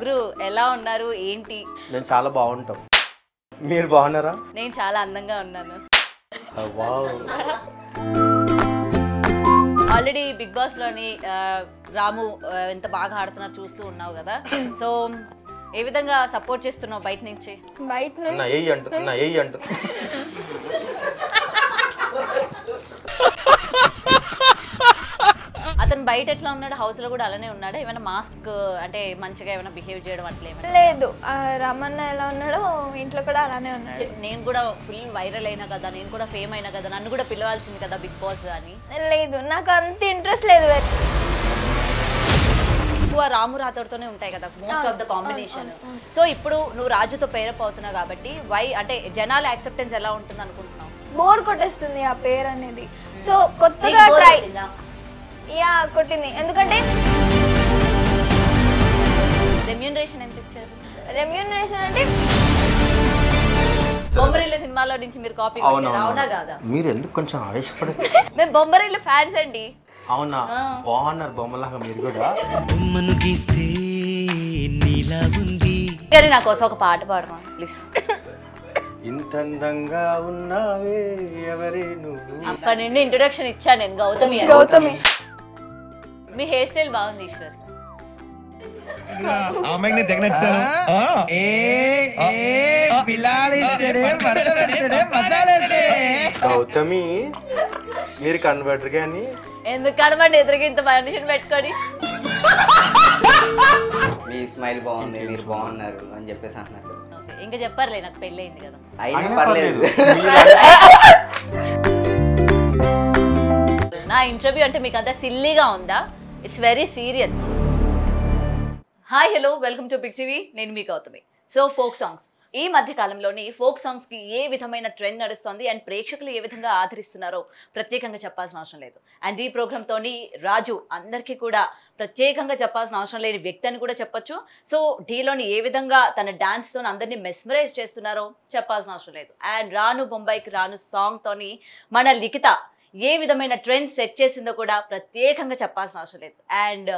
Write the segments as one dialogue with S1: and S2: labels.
S1: ముగ్గురు ఎలా ఉన్నారు ఏంటి?
S2: నేను చాలా బాగుంటాం. మీరు బాగున్నారా?
S1: నేను చాలా అందంగా ఉన్నాను. ఆల్రెడీ బిగ్ బాస్ లోని రాము ఎంత బాగా ఆడుతున్నారు చూస్తూ ఉన్నావు కదా. సో ఏ విధంగా సపోర్ట్ చేస్తున్నావు బయట నుంచి? అతను బయట ఎట్లా ఉన్నాడు? హౌస్ లో కూడా అలానే ఉన్నాడు? ఏమైనా మాస్క్ అంటే మంచిగా ఏమైనా బిహేవ్ చేయడం అట్లా ఏమైనా?
S3: లేదు, రమణ ఎలా ఉన్నాడో ఇంట్లో కూడా అలానే ఉన్నాడు.
S1: నేను కూడా ఫుల్ వైరల్ అయినా కదా, నేను కూడా ఫేమ్ అయినా కదా, నన్ను కూడా పిలవాల్సింది కదా బిగ్ బాస్ అని.
S3: లేదు, నాకు అంత ఇంట్రెస్ట్ లేదు.
S1: ఎక్కువ రాము రాతోడుతోనే ఉంటాయి కదా most of the combination. So ఇప్పుడు నువ్వు రాజుతో పేరప్ అవుతున్నావు కాబట్టి వై అంటే జనాల యాక్సెప్టెన్స్ ఎలా ఉంటుంది అనుకుంటున్నావు?
S3: బోర్ కొట్టేస్తుంది ఆ పేరు అనేది. సో కొత్తగా ట్రై కొట్టింది. ఎందుకంటే
S1: రెమ్యూనరేషన్ ఎంత ఇచ్చారు?
S3: రెమ్యూనరేషన్ అంటే
S1: బొమ్మరిల్లు సినిమాలో నుంచి మీరు కాపీ కొట్టారు, అవునా కాదా?
S2: మీరు ఎందుకు కొంచెం ఆవేశపడదు?
S1: మేము బొమ్మరిల్లు ఫ్యాన్స్ అండి.
S2: అవునా? బాగున్నారు బొమ్మలాగా మీరు కూడా.
S1: కానీ నా కోసం ఒక పాట పాడమా ప్లీజ్.
S2: ఇంత అందంగా ఉన్నావే ఎవరే నువ్వు.
S1: అప్పటి నుండి ఇంట్రొడక్షన్ ఇచ్చాను నేను, గౌతమి. మీ హెయిర్ స్టైల్ బాగుంది ఈశ్వర్.
S2: గౌతమి మీరు కనబడరు కానీ
S1: ఎందుకు కనబడి ఎదురుగా ఇంత మనిషిని పెట్టుకొని
S4: మీ స్మైల్ బాగుంది, మీరు బాగున్నారు అని చెప్పేసి అంటున్నారు.
S1: ఇంకా చెప్పారులే, నాకు పెళ్ళి అయింది కదా.
S4: అయినా పర్లేదు.
S1: నా ఇంటర్వ్యూ అంటే మీకు అంతా సిల్లీగా ఉందా? It's very serious. Hi hello, welcome to big TV. నేను మీ గౌతమి. సో ఫోక్ సాంగ్స్ ఈ మధ్య కాలంలోని ఫోక్ సాంగ్స్ కి ఏ విధమైన ట్రెండ్ నడుస్తుంది అండ్ ప్రేక్షకులు ఏ విధంగా ఆదరిస్తున్నారో ప్రత్యేకంగా చెప్పాల్సిన అవసరం లేదు. అండ్ ఈ ప్రోగ్రామ్తోని రాజు అందరికీ కూడా ప్రత్యేకంగా చెప్పాల్సిన అవసరం లేని వ్యక్తి అని కూడా చెప్పొచ్చు. సో ఢీలోని ఏ విధంగా తన డాన్స్తో అందరినీ మెస్మరైజ్ చేస్తున్నారో చెప్పాల్సిన అవసరం లేదు. అండ్ రాను బొంబాయికి రాను సాంగ్తోని మన లిఖిత ఏ విధమైన ట్రెండ్ సెట్ చేసిందో కూడా ప్రత్యేకంగా చెప్పాల్సిన అవసరం లేదు. అండ్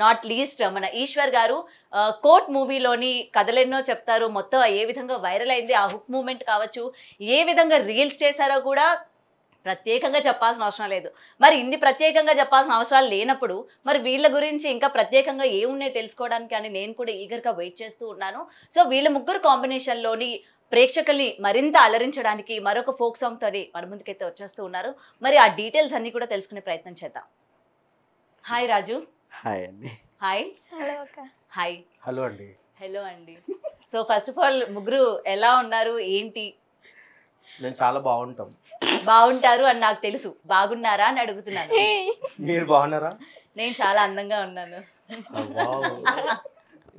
S1: నాట్ లీస్ట్ మన ఈశ్వర్ గారు కోర్ట్ మూవీలోని కథలెన్నో చెప్తారు మొత్తం ఏ విధంగా వైరల్ అయింది, ఆ హుక్ మూమెంట్ కావచ్చు, ఏ విధంగా రీల్స్ చేశారో కూడా ప్రత్యేకంగా చెప్పాల్సిన అవసరం లేదు. మరి ఇన్ని ప్రత్యేకంగా చెప్పాల్సిన అవసరాలు లేనప్పుడు మరి వీళ్ళ గురించి ఇంకా ప్రత్యేకంగా ఏమున్నాయో తెలుసుకోవడానికి అని నేను కూడా ఈగర్గా వెయిట్ చేస్తూ ఉన్నాను. సో వీళ్ళ ముగ్గురు కాంబినేషన్లోని ప్రేక్షకుల్ని మరింత అలరించడానికి మరొక ఫోక్ సాంగ్ తోని మన ముందుకైతే వచ్చేస్తూ ఉన్నారు. మరి ఆ డీటెయిల్స్ అన్ని కూడా తెలుసుకునే ప్రయత్నం చేద్దాం. హాయ్ రాజు.
S4: హాయ్ అండి.
S1: హాయ్.
S3: హలో అక్క.
S1: హాయ్.
S2: హలో అండి.
S1: హలో అండి. సో ఫస్ట్ ఆఫ్ ఆల్ ముగ్గురు ఎలా ఉన్నారు ఏంటి?
S2: నేను చాలా బాగుంటాం.
S1: బాగుంటారు అని నాకు తెలుసు, బాగున్నారా అని అడుగుతున్నాను.
S2: మీరు బాగున్నారా?
S1: నేను చాలా అందంగా ఉన్నాను.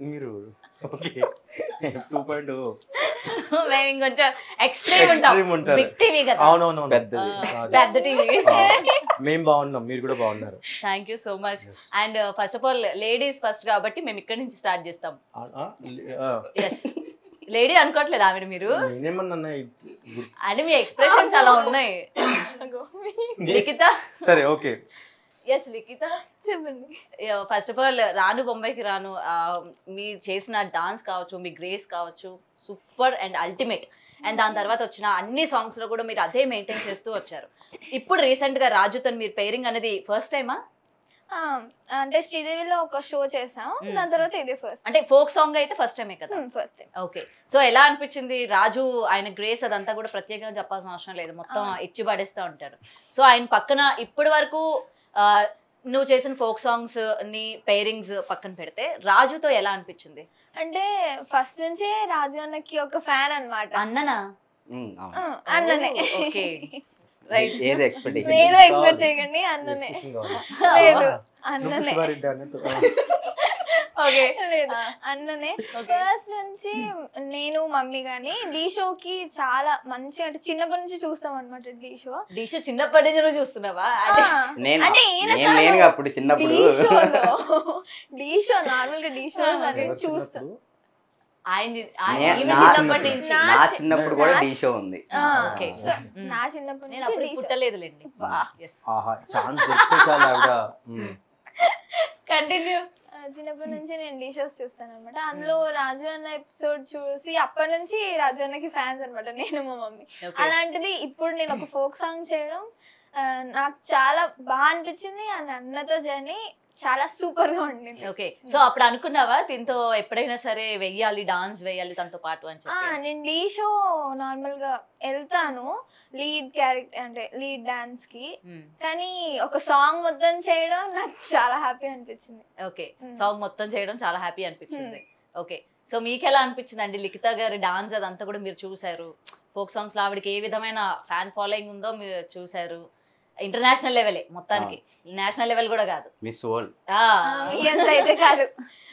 S2: మీరు ఓకే 2.0
S1: మేము ఇంకొంచెం ఎక్స్ట్రీమ్ ఉంటాం. బిగ్ టీవీ కదా.
S2: అవునవును,
S1: పెద్ద టీవీ.
S2: మేము బాగున్నాం, మీరు కూడా బాగున్నారు.
S1: Thank you so much. And first of all ladies first కాబట్టి మేము ఇక్కడ నుంచి స్టార్ట్ చేస్తాం. ఎస్, లేడీ అనుకోవట్లేదు ఆవిడ మీరు అని మీ ఎక్స్ప్రెషన్స్ అలా ఉన్నాయి. లిఖిత.
S2: సరే ఓకే.
S1: ఎస్ లిఖిత
S3: చెప్పండి.
S1: ఫస్ట్ ఆఫ్ ఆల్ రాను బొంబాయికి రాను మీరు చేసిన డాన్స్ కావచ్చు, మీ గ్రేస్ కావచ్చు, సూపర్ అండ్ అల్టిమేట్. అండ్ దాని తర్వాత వచ్చిన అన్ని సాంగ్స్ లో కూడా మీరు అదే మెయింటైన్ చేస్తూ వచ్చారు. ఇప్పుడు రీసెంట్ గా రాజుతో మీరు పేరింగ్ అనేది ఫస్ట్ టైమా?
S3: అంటే శ్రీదేవిలో ఒక షో చేసాం, దాని తర్వాత ఇదే ఫస్ట్.
S1: అంటే ఫోక్ సాంగ్ అయితే ఫస్ట్ టైమే కదా?
S3: First time.
S1: ఓకే. సో ఎలా అనిపించింది? రాజు ఆయన గ్రేస్ అదంతా కూడా ప్రత్యేకంగా చెప్పాల్సిన అవసరం లేదు, మొత్తం ఇచ్చి పడేస్తూ ఉంటారు. సో ఆయన పక్కన ఇప్పటి వరకు నువ్వు చేసిన ఫోక్ సాంగ్స్ ని పేరింగ్స్ పక్కన పెడితే రాజుతో ఎలా అనిపించింది?
S3: అంటే ఫస్ట్ నుంచే రాజు అన్నకి ఒక ఫ్యాన్ అన్నమాట.
S1: అన్ననా?
S3: అన్ననే.
S1: Okay right.
S4: ఏదో ఎక్స్పెక్ట్
S3: చేయకండి, అన్ననే. లేదు అన్ననే.
S1: ఓకే
S3: లేదు అన్ననే. ఫస్ట్ నుంచి నేను మమ్మీ గానీ ఢీ షోకి చాలా మంచి అంటే చిన్నప్పటి నుంచి చూస్తాం అనమాట. ఢీ షో
S1: చిన్నప్పటి నుంచి చూస్తున్నావా?
S4: అంటే అప్పుడు చిన్నప్పుడు
S3: ఢీ షో నార్మల్ గా ఢీ షో అనేది చూస్తాం.
S4: చిన్నప్పుడు కూడా ఢీ షో ఉంది.
S3: నా చిన్నప్పుడు
S1: నేను అప్పుడు పుట్టలేదులేండి.
S3: కంటిన్యూ. చిన్నప్పటి నుంచి నేను ఢీ షోస్ చూస్తాను అనమాట. అందులో రాజు అన్న ఎపిసోడ్ చూసి అప్పటి నుంచి రాజు అన్నకి ఫ్యాన్స్ అనమాట నేను మా మమ్మీ. అలాంటిది ఇప్పుడు నేను ఒక ఫోక్ సాంగ్ చేయడం నాకు చాలా బాగా అనిపించింది. అండ్ అన్నతో జర్నీ చాలా సూపర్ గా ఉండింది.
S1: ఓకే, సో అప్పుడు అనుకున్నావా దీంతో ఎప్పుడైనా సరే వెయ్యాలి, డాన్స్ వేయాలి తనతో పాటు అని చెప్పి?
S3: నేను ఢీ షో నార్మల్ గా వెళ్తాను లీడ్ క్యారెక్టర్ అంటే లీడ్ డాన్స్ కి, కానీ ఒక సాంగ్ మొత్తం చేయడం నాకు చాలా హ్యాపీ అనిపించింది.
S1: ఓకే, సాంగ్ మొత్తం చేయడం చాలా హ్యాపీ అనిపించింది. ఓకే, సో మీకు ఎలా అనిపించింది అండి లిఖిత గారి డాన్స్ అదంతా కూడా మీరు చూసారు, ఫోక్ సాంగ్స్ లో ఆవిడకి ఏ విధమైన ఫ్యాన్ ఫాలోయింగ్ ఉందో మీరు చూసారు, ఇంటర్నేషనల్ లెవెలే మొత్తానికి, నేషనల్ లెవెల్ కూడా కాదు,
S4: మిస్ వరల్డ్.
S3: అయితే కాదు.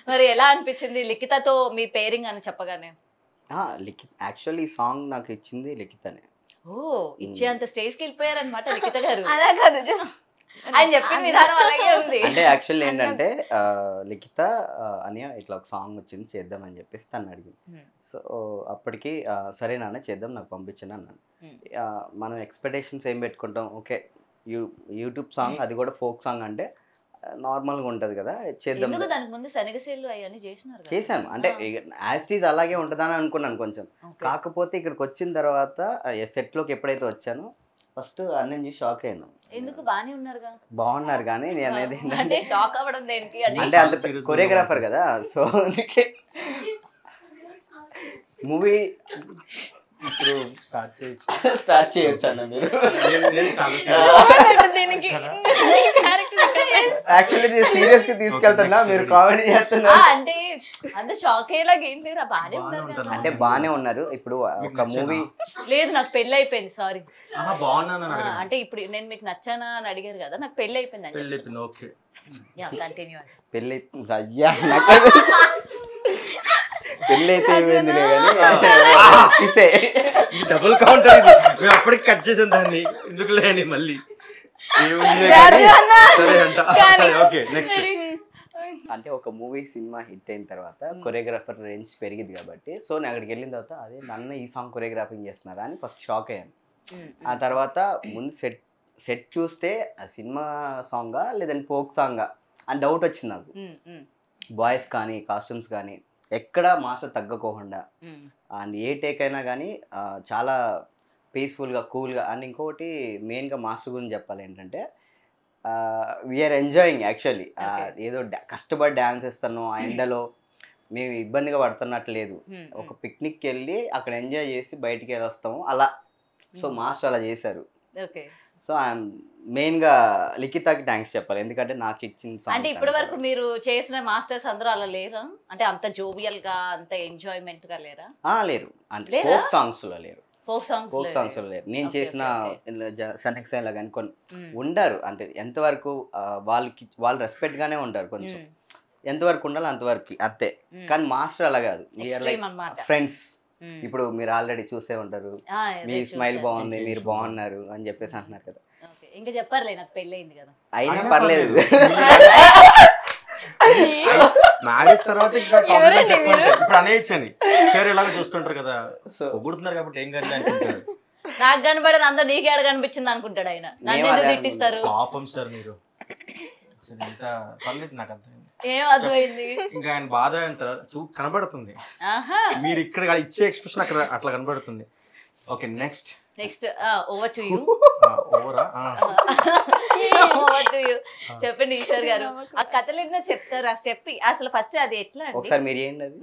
S1: మరి ఎలా అనిపించింది లిఖితతో మీ పేరింగ్ అని చెప్పగానే?
S4: లిఖిత్ యాక్చువల్లీ ఈ సాంగ్ నాకు ఇచ్చింది లిఖితనే.
S1: ఓ, ఇచ్చే అంత స్టేజ్ కి వెళ్ళిపోయారనమాట లిఖిత గారు.
S3: అలా కాదు, జస్ట్
S1: ఆయన చెప్పిన విధానం అలాగే ఉంది.
S4: అంటే యాక్చువల్లీ ఏంటంటే లిఖిత అని ఇట్లా ఒక సాంగ్ వచ్చింది చేద్దామని చెప్పేసి తను అడిగింది. సో అప్పటికి సరే నాన్న చేద్దాం నాకు పంపించను అన్నాను. మనం ఎక్స్పెక్టేషన్స్ ఏం పెట్టుకుంటాం, ఓకే యూట్యూబ్ సాంగ్ అది కూడా ఫోక్ సాంగ్ అంటే నార్మల్గా ఉంటుంది కదా చేద్దాం.
S1: దానికి ముందు శనగసేలు అవన్నీ
S4: చేశాను అంటే యాస్టీజ్ అలాగే ఉంటుందని అనుకున్నాను కొంచెం. కాకపోతే ఇక్కడికి వచ్చిన తర్వాత సెట్లోకి ఎప్పుడైతే వచ్చానో ఫస్ట్ అన్నీ చూసి షాక్ అయ్యాను.
S1: ఎందుకు బానే ఉన్నారుగా?
S4: బాగున్నారు కానీ నేను అనేది
S1: అంటే షాక్ అవ్వడం దేనికి
S4: అంటే అంత కొరియోగ్రాఫర్ కదా, సో అందుకే మూవీ
S2: ఇప్పుడు స్టార్ట్
S4: చేయొచ్చు అన్న మీరు.
S3: దీనికి
S4: యాక్చువల్లీ సీరియస్ గా తీసుకెళ్తున్నా, మీరు కామెడీ చేస్తున్నారు.
S1: అంటే అంత షాక్ అయ్యేలాగా ఏం లేరు, బానే ఉన్నారు కదా.
S4: అంటే బానే ఉన్నారు. ఇప్పుడు ఒక మూవీ
S1: లేదు, నాకు పెళ్లి అయిపోయింది. సారీ,
S2: బాగున్నాను
S1: అంటే ఇప్పుడు నేను మీకు నచ్చానా అని అడిగారు కదా, నాకు పెళ్లి అయిపోయింది అని.
S2: Okay,
S1: continue.
S4: పెళ్ళి అయ్యా పెళ్ళి అయితే ఏమైందిలే కానీ
S2: డబుల్ కౌంటర్ ఇది, మేము అప్పటికి కట్ చేసాం దాన్ని, ఎందుకు లేని మళ్ళీ
S4: అంటే ఒక మూవీ సినిమా హిట్ అయిన తర్వాత కొరియోగ్రాఫర్ రేంజ్ పెరిగింది కాబట్టి, సో నేను అక్కడికి వెళ్ళిన తర్వాత అదే నన్ను ఈ సాంగ్ కొరియోగ్రాఫింగ్ చేస్తున్నారా అని ఫస్ట్ షాక్ అయ్యాను. ఆ తర్వాత ముందు సెట్ చూస్తే ఆ సినిమా సాంగా లేదంటే ఫోక్ సాంగా అని డౌట్ వచ్చింది నాకు. బాయ్స్ కానీ కాస్ట్యూమ్స్ కానీ ఎక్కడ మాస్టర్ తగ్గకోకుండా అండ్ ఏ టేక్ అయినా కానీ చాలా పీస్ఫుల్గా కూల్గా. అండ్ ఇంకొకటి మెయిన్గా మాస్టర్ గురించి చెప్పాలి ఏంటంటే వీఆర్ ఎంజాయింగ్ యాక్చువల్లీ. ఏదో కష్టపడి డ్యాన్స్ ఇస్తాను ఆ ఎండలో మేము ఇబ్బందిగా పడుతున్నట్టు లేదు. ఒక పిక్నిక్కి వెళ్ళి అక్కడ ఎంజాయ్ చేసి బయటికి వెళ్ళి వస్తాము అలా. సో మాస్టర్ అలా చేశారు. సో ఐఎమ్ మెయిన్గా లిఖితకి థ్యాంక్స్ చెప్పాలి, ఎందుకంటే నాకు ఇచ్చిన.
S1: అంటే ఇప్పటి వరకు మీరు చేసిన మాస్టర్స్ అందరూ అలా లేరా? అంటే అంత జోవియల్ గా అంత ఎంజాయ్మెంట్ గా లేరా?
S4: లేరు, అంటే ఫోక్ సాంగ్స్ లో లేరు.
S1: ఫోక్ సాంగ్స్
S4: లో లేరు. నేను చేసిన సనెక్సైన్లో కానీ కొన్ని ఉండారు. అంటే ఎంతవరకు వాళ్ళు రెస్పెక్ట్ గానే ఉంటారు, కొంచెం ఎంతవరకు ఉండాలి అంతవరకు అంతే. కానీ మాస్టర్ అలా కాదు, ఫ్రెండ్స్. ఇప్పుడు మీరు ఆల్రెడీ చూసే ఉంటారు, మీ స్మైల్ బాగుంది, మీరు బాగున్నారు అని చెప్పేసి అంటున్నారు కదా.
S1: ఇంకా చెప్పారులే, నాకు పెళ్ళి అయింది కదా.
S4: అయినా పర్లేదు,
S2: మ్యారేజ్ తర్వాత ఇప్పుడు అనేయచ్చని సరే ఇలాగ చూస్తుంటారు కదా, పొగుడుతున్నారు కాబట్టి ఏం కదా అనుకుంటారు.
S1: నాకు కనబడదు, అందరూ నీకే ఆడ కనిపించింది అనుకుంటాడు ఆయన. నన్ను ఎందుకు తిట్టిస్తారు?
S2: పాపం సార్ మీరు, ఎంత పర్లేదు నాకు అంత
S1: ఏం అర్థమైంది.
S2: ఇంకా ఆయన బాధ ఎంత కనబడుతుంది, మీరు ఇక్కడ ఇచ్చే ఎక్స్ప్రెషన్ అక్కడ అట్లా కనబడుతుంది. Okay, next
S1: over to you.
S2: ఓవరా?
S1: Over to you. చెప్పండి ఈశ్వర్ గారు, ఆ కథలు ఎన్నో చెప్తారు, ఆ స్టెప్ అసలు ఫస్ట్ అది ఎట్లా?
S4: ఒకసారి మీరు ఏంటి అది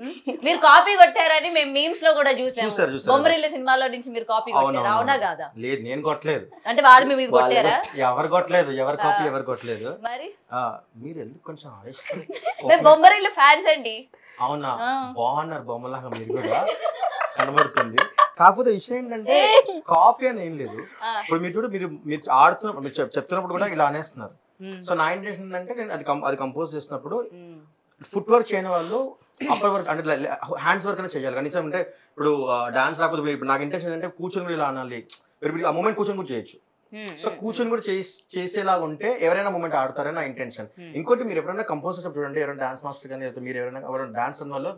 S1: మీరు కాపీ కొట్టారని మేము మీమ్స్ లో కూడా చూసాము. బొమ్మరిల్ల సినిమాలో నుంచి మీరు కాపీ కొట్టారు, అవునా కాదా?
S2: లేదు, నేను కొట్టలేదు.
S1: అంటే వాళ్ళు మీ మీద కొట్టారా?
S2: ఎవరు కొట్టలేదు, ఎవరు కాపీ ఎవరు కొట్టలేదు.
S1: మరి
S2: మీరు ఎందుకు కొంచెం
S1: మేము బొమ్మరిల్ల ఫ్యాన్స్ అండి.
S2: అవునా? బాగున్నారు బొమ్మలాగా మీరు కూడా కనబడుతుంది. కాకపోతే విషయం ఏంటంటే కాపీ అని ఏం లేదు. ఇప్పుడు మీరు చూడు, మీరు ఆడుతున్నప్పుడు మీరు చెప్తున్నప్పుడు కూడా ఇలా అనేస్తున్నారు. సో నా ఇంటెన్షన్ ఏంటంటే నేను అది కంపోజ్ చేసినప్పుడు ఫుట్ వర్క్ చేయని వాళ్ళు అప్పర్ వర్క్ అంటే హ్యాండ్స్ వర్క్ అనేది చేయాలి కనీసం. అంటే ఇప్పుడు డాన్స్ రాకపోతే ఇప్పుడు నాకు ఇంటెన్షన్ ఏంటంటే కూర్చొని కూడా ఇలా అనాలి, ఆ మూమెంట్ కూర్చొని కూడా చేయొచ్చు. సో కూర్చొని కూడా చేసేలాగా ఉంటే ఎవరైనా మూమెంట్ ఆడతారని నా ఇంటెన్షన్. ఇంకోటి మీరు ఎప్పుడైనా కంపోజ్ చేసినప్పుడు చూడండి, ఎవరైనా డాన్స్ మాస్టర్ కానీ మీరు ఎవరైనా డాన్స్ వల్ల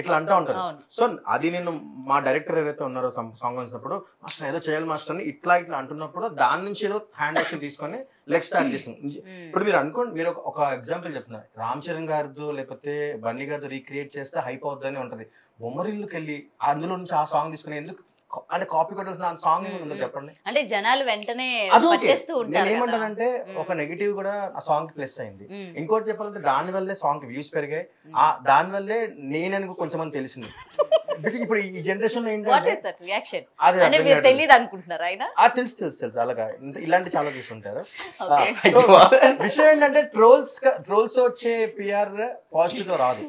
S2: ఇట్లా అంటూ ఉంటారు. సో అది నేను మా డైరెక్టర్ ఎవరైతే ఉన్నారో సాంగ్ వచ్చినప్పుడు మాస్టర్ ఏదో చేయాలి మాస్టర్ అని ఇట్లా అంటున్నప్పుడు దాని నుంచి ఏదో హ్యాండ్ యాక్షన్ తీసుకొని లెగ్ స్టార్ట్ చేసింది. ఇప్పుడు మీరు అనుకోండి, మీరు ఒక ఎగ్జాంపుల్ చెప్తున్నారు, రామ్ చరణ్ గారితో లేకపోతే బన్నీ గారితో రీక్రియేట్ చేస్తే హైప్ అవుతుందని ఉంటది. బొమ్మరిల్లుకి వెళ్ళి అందులో నుంచి ఆ సాంగ్ తీసుకుని ఎందుకు అంటే కాపీ కొట్టాల్సిన సాంగ్ ఉందో చెప్పండి.
S1: అంటే జనాలు వెంటనే
S2: నేను ఏమంటానంటే ఒక నెగిటివ్ కూడా ఆ సాంగ్ ప్లస్ అయింది. ఇంకోటి చెప్పాలంటే దాని వల్లే సాంగ్ వ్యూస్ పెరిగాయి, దాని వల్లే నేను కొంచెం మంది తెలిసింది. ఇప్పుడు ఈ జనరేషన్ లో ఏంటంటే
S1: తెలియదు అనుకుంటున్నారు ఆయన
S2: తెలుసు అలాగా ఇలాంటి చాలా చూస్తుంటారు. సో విషయం ఏంటంటే ట్రోల్స్ వచ్చే పిఆర్ పాజిటివ్ తో రాదు.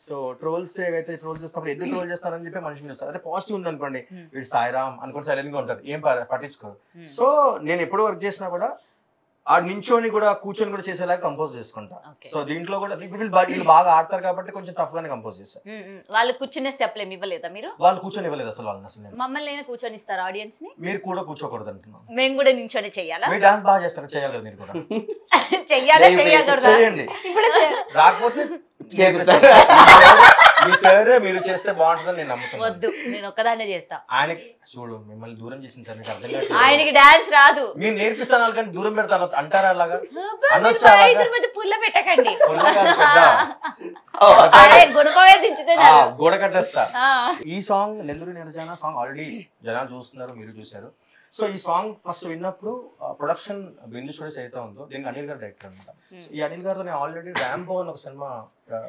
S2: సో ట్రోల్స్ ఏవైతే ట్రోల్స్ చేస్తున్నప్పుడు ఎందుకు ట్రోల్ చేస్తారని చెప్పి మనిషిని చూస్తారు. అదే పాజిటివ్ ఉంది అనుకోండి, వీడు సాయిరామ్ అనుకోండి సైలెంట్ గా ఉంటారు, ఏం పట్టించుకోరు. సో నేను ఎప్పుడు వర్క్ చేసినా కూడా ఆ నించోని కూడా కూర్చొని కూడా చేసేలాగా కంపోజ్ చేసుకుంటా. సో దీంట్లో కూడా వీళ్ళు బాగా ఆడతారు కాబట్టి కొంచెం టఫ్ గానే కంపోజ్ చేస్తారు.
S1: వాళ్ళు కూర్చునే స్టెప్ ఏమి ఇవ్వలేదా మీరు?
S2: వాళ్ళు కూర్చొని ఇవ్వలేదు అసలు. వాళ్ళని అసలు
S1: మమ్మల్ని కూర్చొని ఇస్తారు ఆడియన్స్ ని.
S2: మీరు కూడా కూర్చోకూడదు అంటున్నాం.
S1: మేము కూడా నించొని చెయ్యాలా?
S2: మీరు డాన్స్ బాగా చేస్తారు, చేయాలి మీరు కూడా.
S1: చెయ్యాలా చేయకూడదా?
S2: చేయండి, రాకపోతే మీరు చేస్తే బాగుంటుందని నేను నమ్ముతున్నాను.
S1: వద్దు, నేను ఒక్కదాన్నే చేస్తా.
S2: ఆయనకి చూడు మిమ్మల్ని దూరం చేసింది సార్, మీకు అర్థం కాదు.
S1: ఆయనకి డాన్స్ రాదు.
S2: మీరు నేర్పిస్తాను కానీ దూరం పెడతాను అంటారా? అలాగా
S1: పుల్ల పెట్టకండి,
S2: దించితే గోడ కట్టేస్తా. ఈ సాంగ్ నెల్లూరు నిర్జన సాంగ్ ఆల్రెడీ జనాలు చూస్తున్నారు, మీరు చూసారు. సో ఈ సాంగ్ ఫస్ట్ విన్నప్పుడు ప్రొడక్షన్ బిందు స్టూడియోస్ అయితే ఉందో దీనికి అనిల్ గారు డైరెక్టర్ అనమాట. ఈ అనిల్ గారితో నేను ఆల్రెడీ ర్యాంబో అని ఒక సినిమా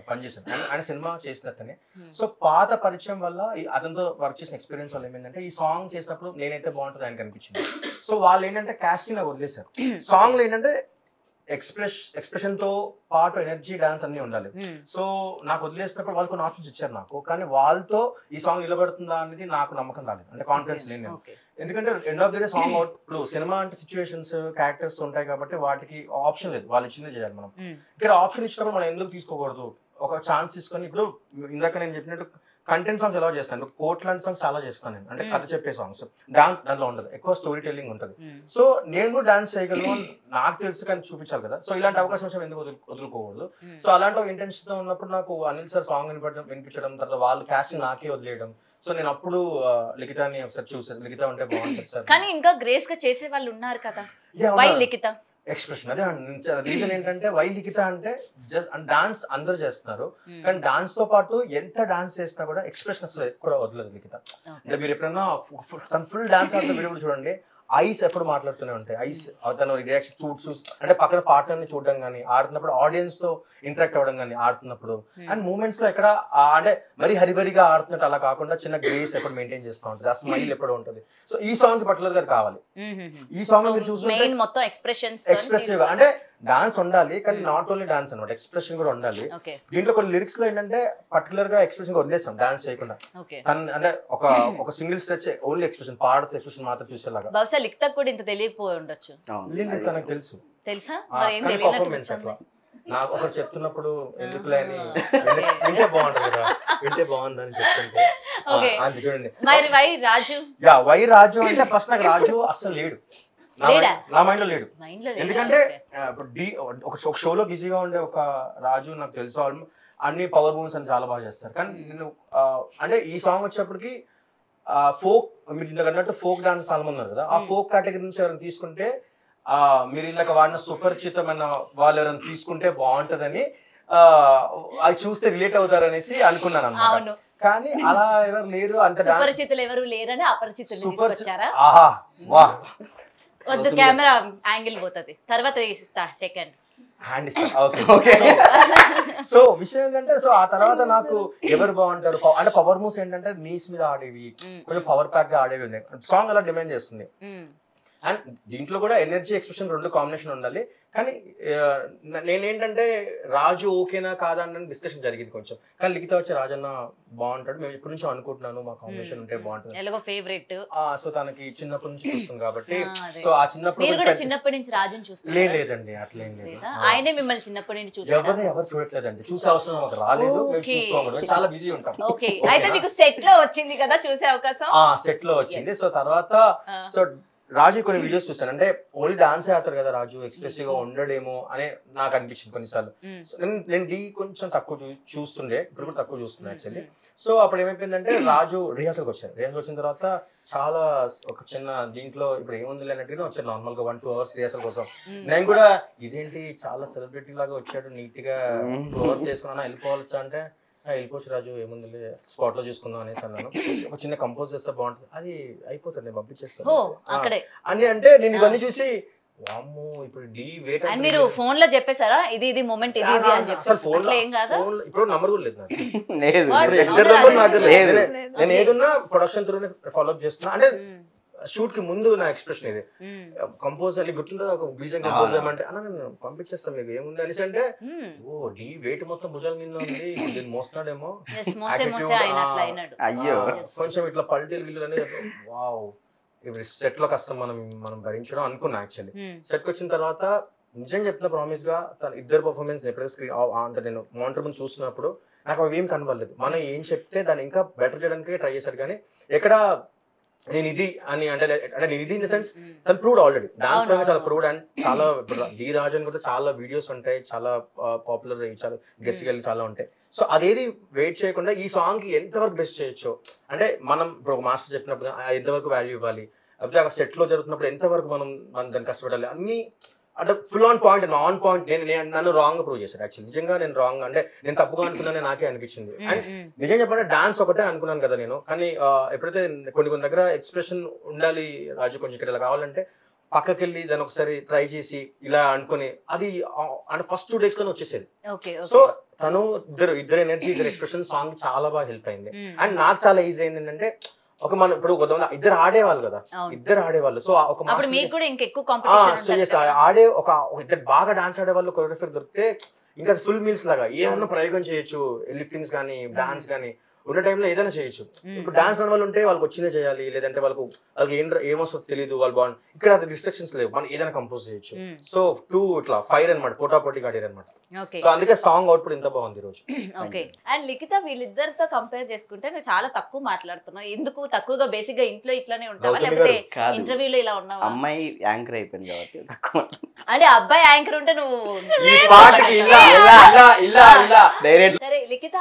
S2: పనిచేశాను, ఆయన సినిమా చేసినట్టనే. సో పాత పరిచయం వల్ల అతనితో వర్క్ చేసిన ఎక్స్పీరియన్స్ వల్ల ఏమైందంటే ఈ సాంగ్ చేసినప్పుడు నేనైతే బాగుంటుంది ఆయనకు అనిపించింది. సో వాళ్ళు ఏంటంటే కాస్టింగ్ వదిలేశారు. సాంగ్ లో ఏంటంటే ఎక్స్ప్రెషన్ తో పాటు ఎనర్జీ డాన్స్ అన్ని ఉండాలి. సో నాకు వదిలేసినప్పుడు వాళ్ళు కొన్ని ఆప్షన్స్ ఇచ్చారు నాకు, కానీ వాళ్ళతో ఈ సాంగ్ నిలబడుతుందా అనేది నాకు నమ్మకం రాలేదు, అంటే కాన్ఫిడెన్స్ లేదు. ఎందుకంటే end of the day song out, ఇప్పుడు సినిమా అంటే సిచ్యువేషన్స్ క్యారెక్టర్స్ ఉంటాయి కాబట్టి వాటికి ఆప్షన్ లేదు, వాళ్ళు ఇచ్చిందే చేయాలి మనం. ఇక్కడ ఆప్షన్ ఇచ్చినప్పుడు మనం ఎందుకు తీసుకోకూడదు, ఒక ఛాన్స్ తీసుకొని. ఇప్పుడు ఇందాక నేను చెప్పినట్టు కంటెంట్ సాంగ్స్ ఎలా చేస్తాను, కోట్ లాంటి సాంగ్స్ చాలా చేస్తాను నేను, అంటే కథ చెప్పే సాంగ్స్. డాన్స్ దాంట్లో ఉండదు, ఎక్కువ స్టోరీ టెల్లింగ్ ఉంటుంది. సో నేను కూడా డాన్స్ చేయగలను నాకు తెలుసు, కానీ చూపించాలి కదా. సో ఇలాంటి అవకాశం వచ్చి ఎందుకు వదులుకోకూడదు. సో అలాంటి ఒక ఇంటెన్షన్ తో ఉన్నప్పుడు నాకు అనిల్ సార్ సాంగ్ వినిపించడం, తర్వాత వాళ్ళు కాస్టింగ్ నాకే వదిలేయడం. సో నేను అప్పుడు లిఖితాని ఒకసారి చూసాను, లిఖిత ఉంటే బాగుంటుంది సార్.
S1: కానీ ఇంకా గ్రేస్ గా చేసే వాళ్ళు ఉన్నారు కదా, వై లిఖిత
S2: ఎక్స్ప్రెషన్. అదే రీజన్ ఏంటంటే వై లిఖిత అంటే జస్ట్ డాన్స్ అందరూ చేస్తున్నారు, కానీ డాన్స్ తో పాటు ఎంత డాన్స్ చేసినా కూడా ఎక్స్ప్రెషన్ అసలు కూడా వదలదు లిఖిత. అంటే మీరు ఎప్పుడైనా తన ఫుల్ డాన్స్ ఆడుతూ వీడియో చూడండి, ఐస్ ఎప్పుడు మాట్లాడుతూనే ఉంటాయి. ఐస్ తను రియాక్షన్ చూసి అంటే పక్కన పార్ట్నర్ ని చూడడం కానీ, ఆడుతున్నప్పుడు ఆడియన్స్ తో ఇంటరాక్ట్ అవ్వడం కానీ ఆడుతున్నప్పుడు, అండ్ మూమెంట్స్ లో ఎక్కడ అంటే మరి హరిబరిగా ఆడుతున్నట్టు అలా కాకుండా చిన్న గ్రేస్ ఎప్పుడు మెయింటైన్ చేస్తూ ఉంటుంది, ఆ స్మైల్ ఎప్పుడు ఉంటుంది. సో ఈ సాంగ్ పర్టికులర్ గా కావాలి. ఈ సాంగ్ మీరు చూస్తుంటే
S1: మొత్తం
S2: ఎక్స్ప్రెసివ్ గా, అంటే డాన్స్ ఉండాలి కానీ నాట్ ఓన్లీ డాన్స్ అనమాట, ఎక్స్ప్రెషన్ కూడా ఉండాలి. దీంట్లో కొన్ని లిరిక్స్ లో ఏంటంటే పర్టికులర్ గా ఎక్స్ప్రెషన్ వదిలేస్తాం డాన్స్ చేయకుండా. అంటే ఒక సింగిల్ స్ట్రెచ్ ఓన్లీ ఎక్స్ప్రెషన్, పాడుతూ ఎక్స్ప్రెషన్ మాత్రం చూసేలాగా.
S1: బహుశా లిఖితకు కూడా ఇంత తెలియకపోయి ఉండొచ్చు.
S2: నాకు తెలుసు,
S1: తెలుసా?
S2: నాకు ఒకరు చెప్తున్నప్పుడు ఎందుకు లేని వింటే బాగుంటుంది కదా, వింటే బాగుందని చెప్తుంటే అది చూడండి. వై రాజు అంటే ఫస్ట్ నాకు రాజు అస్సలు లేడు, నా మైండ్ లో లేడు. ఎందుకంటే ఒక షోలో బిజీగా ఉండే ఒక రాజు నాకు తెలుసు, అన్ని పవర్ మూవ్స్ అని చాలా బాగా చేస్తారు. కానీ నేను అంటే ఈ సాంగ్ వచ్చేప్పటికి ఫోక్, మీరు ఇందాక అన్నట్టు ఫోక్ డాన్స్ చాలా మంది ఉన్నారు కదా, ఆ ఫోక్ కేటగిరీ నుంచి ఎవరైనా తీసుకుంటే మీరు ఇందాక వాడిన సుపరిచితమైన వాళ్ళు ఎవరైనా తీసుకుంటే బాగుంటదని అది చూస్తే రిలేట్ అవుతారనేసి అనుకున్నాను అన్నమాట. కానీ అలా ఎవరు లేరు, అంత
S1: సుపరిచితులు ఎవరు లేరని అపరిచితులు తీసుకొచ్చారా? వద్దు, కెమెరా యాంగిల్ పోతుంది, తర్వాత తీసిస్తా సెకండ్
S2: హ్యాండ్ ఇస్తా. సో విషయం ఏంటంటే, సో ఆ తర్వాత నాకు ఎవరు బాగుంటారు అంటే పవర్ మూవ్స్ ఏంటంటే నీస్ మీద ఆడేవి, కొంచెం పవర్ ప్యాక్ గా ఆడేవి ఉన్నాయి. సాంగ్ అలా డిమాండ్ చేస్తుంది. అండ్ దీంట్లో కూడా ఎనర్జీ ఎక్స్ప్రెషన్ రెండు కాంబినేషన్ ఉండాలి. కానీ నేనేంటంటే రాజు ఓకేనా కాదా అని డిస్కషన్ జరిగింది కొంచెం, కానీ లిఖిత వచ్చి రాజన్న బాగుంటాడు, మేము ఇప్పటి నుంచో అనుకుంటున్నాను మా కాంబినేషన్ ఉంటే బాగుంటుంది
S1: ఫేవరెట్.
S2: సో తనకి చిన్నప్పటి నుంచి చూస్తుంది కాబట్టి, సో ఆ
S1: చిన్నప్పటి నుంచి రాజుని చూస్తారు?
S2: లేదండి, అట్లేం లేదు.
S1: ఆయనే మిమ్మల్ని చిన్నప్పటి నుంచి చూస్తారు?
S2: ఎవరు చూడట్లేదండి, చూసే అవసరం మాకు రాలేదు, మేము చూసుకోకూడదు, చాలా బిజీ ఉంటాం.
S1: ఓకే, అయితే మీకు సెట్ లో వచ్చింది కదా చూసే అవకాశం?
S2: సెట్ లో వచ్చింది. సో తర్వాత సో రాజు కొన్ని వీడియోస్ చూస్తాను, అంటే ఓన్లీ డాన్స్ ఆడతారు కదా రాజు, ఎక్స్ప్రెసివ్ గా ఉండడేమో అని నాకు అనిపించింది కొన్నిసార్లు. నేను డీ కొంచెం తక్కువ చూస్తుండే, ఇప్పుడు కూడా తక్కువ చూస్తున్నా యాక్చువల్లీ. సో అప్పుడు ఏమైపోయిందంటే రాజు రిహార్సల్కి వచ్చారు. రిహార్సల్ వచ్చిన తర్వాత చాలా ఒక చిన్న దీంట్లో ఇప్పుడు ఏముంది అన్నట్టుగా వచ్చారు నార్మల్ గా 1-2 hours రిహార్సల్ కోసం. నేను కూడా ఇదేంటి చాలా సెలబ్రిటీ లాగా వచ్చాడు, నీట్ గా 2 hours చేసుకున్నా వెళ్ళిపోవచ్చా అంటే వెళ్ళిపోవచ్చు రాజు ఏముంది స్పాట్ లో చూసుకుందాం అనేసి అన్నాను. ఒక చిన్న కంపోజ్ చేస్తే బాగుంటుంది, అది అయిపోతుంది నేను పంపించేస్తాను అని అంటే నేను ఇవన్నీ చూసి వామ్మో ఇప్పుడు డీ వెయిట్
S1: అండ్ మీరు ఫోన్ లో చెప్పేసారా ఇది మూమెంట్ ఇది అని చెప్పి?
S2: అసలు ఫోన్
S1: ఏం కాదా?
S2: ఇప్పుడు నంబర్ కూడా లేదు
S4: లేదు.
S2: నేను ఏదున్నా ప్రొడక్షన్ త్రూనే ఫాలో అప్ చేస్తున్నా. అంటే షూట్ కి ముందు నా ఎక్స్ప్రెషన్ ఇది కంపోజ్ అని గుర్తుందా, ఒక బీజం కంపోజ్ చేయమంటే అన్న నేను పంపించేస్తాను మీకు ఏముంది అనేసి అంటే ఓ డీ వెయిట్ మొత్తం భుజాల మీద ఉంది, దీన్ని మోస్తున్నాడేమో
S4: అయ్యో
S2: కొంచెం ఇట్లా పల్టీలు గిల్లు అనేది వావ్ ఇప్పుడు సెట్ లో కష్టం మనం భరించడం అనుకున్నా. యాక్చువల్లీ సెట్ కి వచ్చిన తర్వాత నిజంగా చెప్తున్నా ప్రామిస్ గా తన ఇద్దరు పర్ఫార్మెన్స్ ఎప్పుడైతే స్క్రీన్ అంటే నేను మానిటర్ ముందు చూసినప్పుడు నాకు అవి ఏం కనబడలేదు. మనం ఏం చెప్తే దాన్ని ఇంకా బెటర్ చేయడానికి ట్రై చేశారు, కానీ ఎక్కడ నేను ఇది అని అంటే నేను ఇది ఇన్ ద సెన్స్ తను ప్రూవ్డ్ ఆల్రెడీ డాన్స్ పరంగా చాలా ప్రూవ్డ్. అండ్ చాలా డి రాజు అని కూడా చాలా వీడియోస్ ఉంటాయి, చాలా పాపులర్, చాలా గెస్ట్ గా చాలా ఉంటాయి. సో అదేది వెయిట్ చేయకుండా ఈ సాంగ్ కి ఎంతవరకు బెస్ట్ చేయొచ్చు అంటే మనం ఇప్పుడు ఒక మాస్టర్ చెప్పినప్పుడు ఎంతవరకు వాల్యూ ఇవ్వాలి, లేకపోతే అక్కడ సెట్ లో జరుగుతున్నప్పుడు ఎంతవరకు మనం దాన్ని కష్టపడాలి అన్ని అంటే full on point on point. నన్ను రాంగ్ ప్రూవ్ చేశారు యాక్చువల్లీ. నిజంగా నేను రాంగ్ అంటే నేను తప్పుగా అనుకున్నానే నాకే అనిపించింది. అండ్ నిజంగా చెప్పంటే డాన్స్ ఒకటే అనుకున్నాను కదా నేను, కానీ ఎప్పుడైతే కొన్ని దగ్గర ఎక్స్ప్రెషన్ ఉండాలి రాజు కొంచెం ఇక్కడ ఇలా కావాలంటే పక్కకి వెళ్ళి దాన్ని ఒకసారి ట్రై చేసి ఇలా అనుకుని అది అంటే ఫస్ట్ 2 days లోనే వచ్చేసేది. సో తను ఇద్దరు ఎనర్జీ ఇద్దరు ఎక్స్ప్రెషన్ సాంగ్ చాలా బాగా హెల్ప్ అయింది. అండ్ నాకు చాలా ఈజీ అయింది ఏంటంటే ఒక మనం ఇప్పుడు ఇద్దరు ఆడేవాళ్ళు కదా, ఇద్దరు ఆడేవాళ్ళు. సో ఒక ఆడే ఒక ఇద్దరు బాగా డాన్స్ ఆడేవాళ్ళు కొరియోగ్రఫర్ దొరికితే ఇంకా ఫుల్ మీల్స్ లాగా ఏమన్నా ప్రయోగం చేయొచ్చు, లిఫ్టింగ్స్ కానీ డాన్స్ కానీ ఉన్న టైంలో ఏదైనా చేయొచ్చు. ఇప్పుడు డాన్స్ అనే వాళ్ళు ఉంటే వాళ్ళకి వచ్చినే చేయాలి, లేదంటే వాళ్ళకి ఏమొస్తుందో తెలియదు, వాళ్ళు బాగుంది. ఇక్కడ అది రిస్ట్రిక్షన్స్ లేవు, మనం ఏదైనా కంపోజ్ చేయొచ్చు. సో ఇట్లా ఫైర్ అనమాట, పోటాపోటీగా ఆడారు అనమాట. సో అందుకే సాంగ్ అవుట్పుట్ ఇంత బాగుంది ఈ రోజు.
S1: ఓకే. అండ్ లిఖిత వీళ్ళిద్దరితో కంపేర్ చేసుకుంటే నువ్వు చాలా తక్కువ మాట్లాడుతున్నావు, ఎందుకు తక్కువగా? బేసిక్ గా ఇంట్లో ఇట్లానే ఉంటావా లేకపోతే ఇంటర్వ్యూలో ఇలా ఉన్నావా?
S4: అమ్మాయి యాంకర్ అయిపోయింది కాబట్టి తక్కువ.
S1: అంటే అబ్బాయి యాంకర్ ఉంటే నువ్వు సరే. లిఖిత